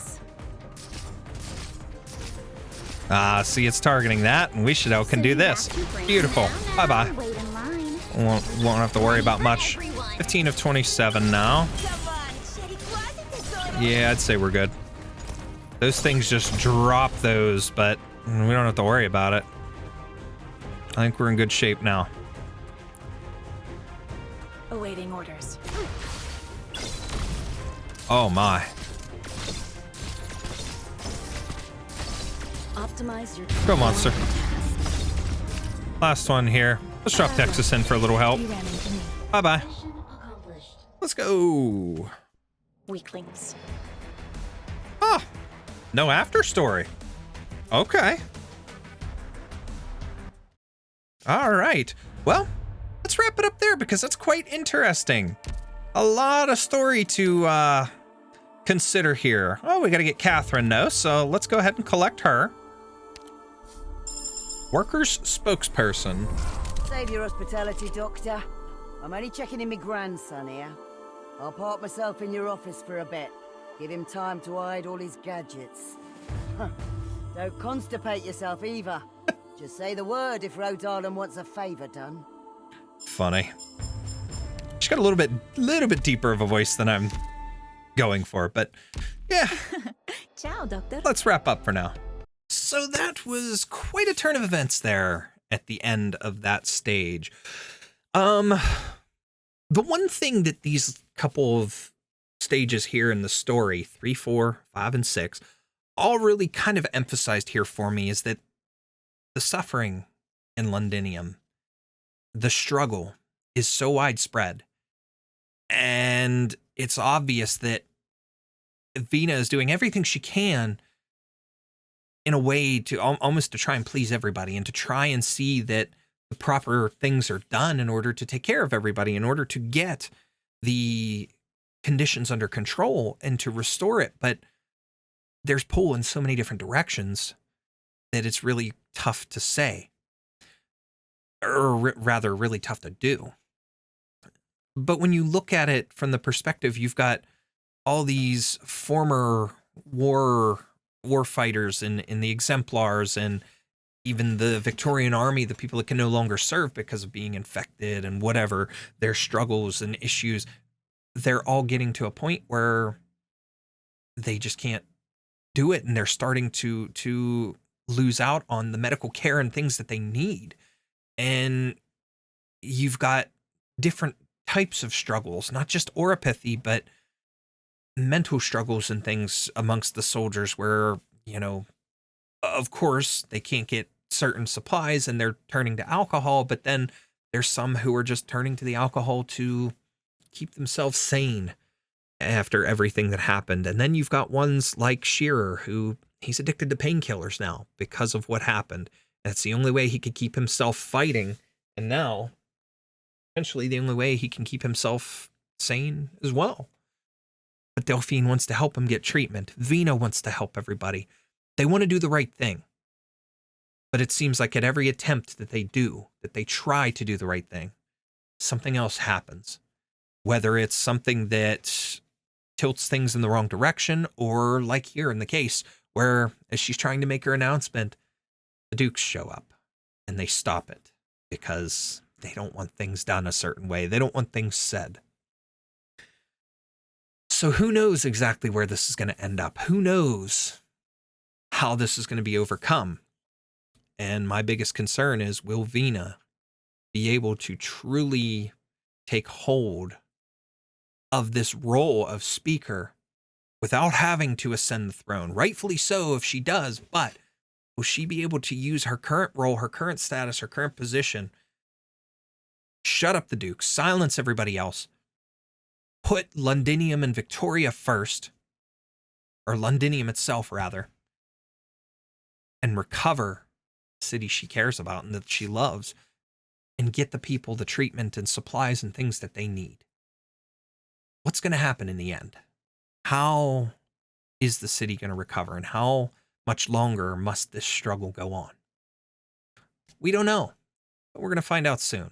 Ah, see, it's targeting that, and Wishido can do this. Beautiful. Bye-bye. Wait in line. Won't have to worry about much. 15 of 27 now. Come on, shitty closet disorder. Yeah, I'd say we're good. Those things just drop those, but we don't have to worry about it. I think we're in good shape now. Awaiting orders. Oh my. Optimize your Go, monster. Last one here. Let's drop Texas in for a little help. You ran into me. Bye-bye. Let's go. Weaklings. Ah, no after story. Okay. All right. Well, let's wrap it up there because that's quite interesting. A lot of story to consider here. Oh, we got to get Catherine though, so let's go ahead and collect her. Workers spokesperson. Save your hospitality, Doctor. I'm only checking in my grandson here. I'll park myself in your office for a bit. Give him time to hide all his gadgets. Don't constipate yourself either. Just say the word if Rhode Island wants a favor done. Funny. She's got a little bit deeper of a voice than I'm going for, but yeah. Ciao, Doctor. Let's wrap up for now. So that was quite a turn of events there at the end of that stage. The one thing that these couple of stages here in the story, 3, 4, 5, and 6, all really kind of emphasized here for me is that the suffering in Londinium, the struggle is so widespread. And it's obvious that Vina is doing everything she can in a way to almost to try and please everybody and to try and see that the proper things are done in order to take care of everybody, in order to get the conditions under control and to restore it. But there's pull in so many different directions that it's really tough to say, or rather really tough to do. But when you look at it from the perspective, you've got all these former war fighters in the exemplars and even the Victorian army, the people that can no longer serve because of being infected and whatever their struggles and issues, they're all getting to a point where they just can't do it. And they're starting to lose out on the medical care and things that they need. And you've got different types of struggles, not just oropathy, but mental struggles and things amongst the soldiers where, you know, of course they can't get certain supplies and they're turning to alcohol, but then there's some who are just turning to the alcohol to keep themselves sane after everything that happened. And then you've got ones like Shearer, who he's addicted to painkillers now because of what happened. That's the only way he could keep himself fighting. And now, essentially, the only way he can keep himself sane as well. But Delphine wants to help him get treatment. Vina wants to help everybody. They want to do the right thing. But it seems like at every attempt that they do, that they try to do the right thing, something else happens. Whether it's something that tilts things in the wrong direction, or like here in the case, where as she's trying to make her announcement, the Dukes show up and they stop it because they don't want things done a certain way. They don't want things said. So who knows exactly where this is going to end up? Who knows how this is going to be overcome? And my biggest concern is, will Vina be able to truly take hold of this role of speaker without having to ascend the throne? Rightfully so if she does, but will she be able to use her current role, her current status, her current position, shut up the Dukes, silence everybody else, put Londinium and Victoria first, or Londinium itself rather, and recover the city she cares about and that she loves, and get the people the treatment and supplies and things that they need? What's going to happen in the end? How is the city going to recover, and how much longer must this struggle go on? We don't know, but we're going to find out soon.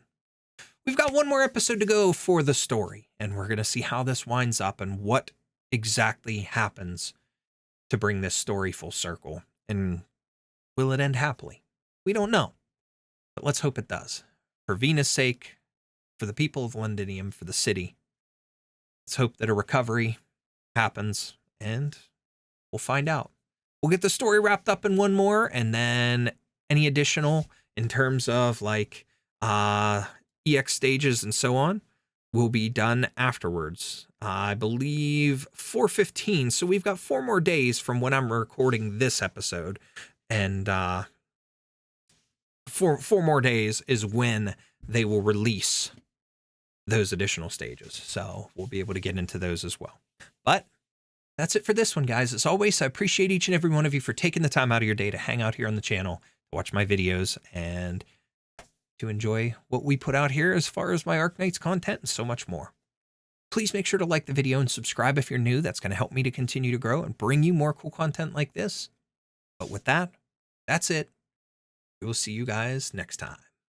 We've got one more episode to go for the story, and we're going to see how this winds up and what exactly happens to bring this story full circle. And will it end happily? We don't know, but let's hope it does. For Vina's sake, for the people of Londinium, for the city, let's hope that a recovery happens, and we'll find out. We'll get the story wrapped up in one more, and then any additional in terms of like EX stages and so on will be done afterwards. I believe 4:15, so we've got 4 more days from when I'm recording this episode, and 4 more days is when they will release those additional stages. So we'll be able to get into those as well. But that's it for this one, guys. As always, I appreciate each and every one of you for taking the time out of your day to hang out here on the channel, to watch my videos, and to enjoy what we put out here as far as my Arknights content and so much more. Please make sure to like the video and subscribe if you're new. That's going to help me to continue to grow and bring you more cool content like this. But with that, that's it. We will see you guys next time.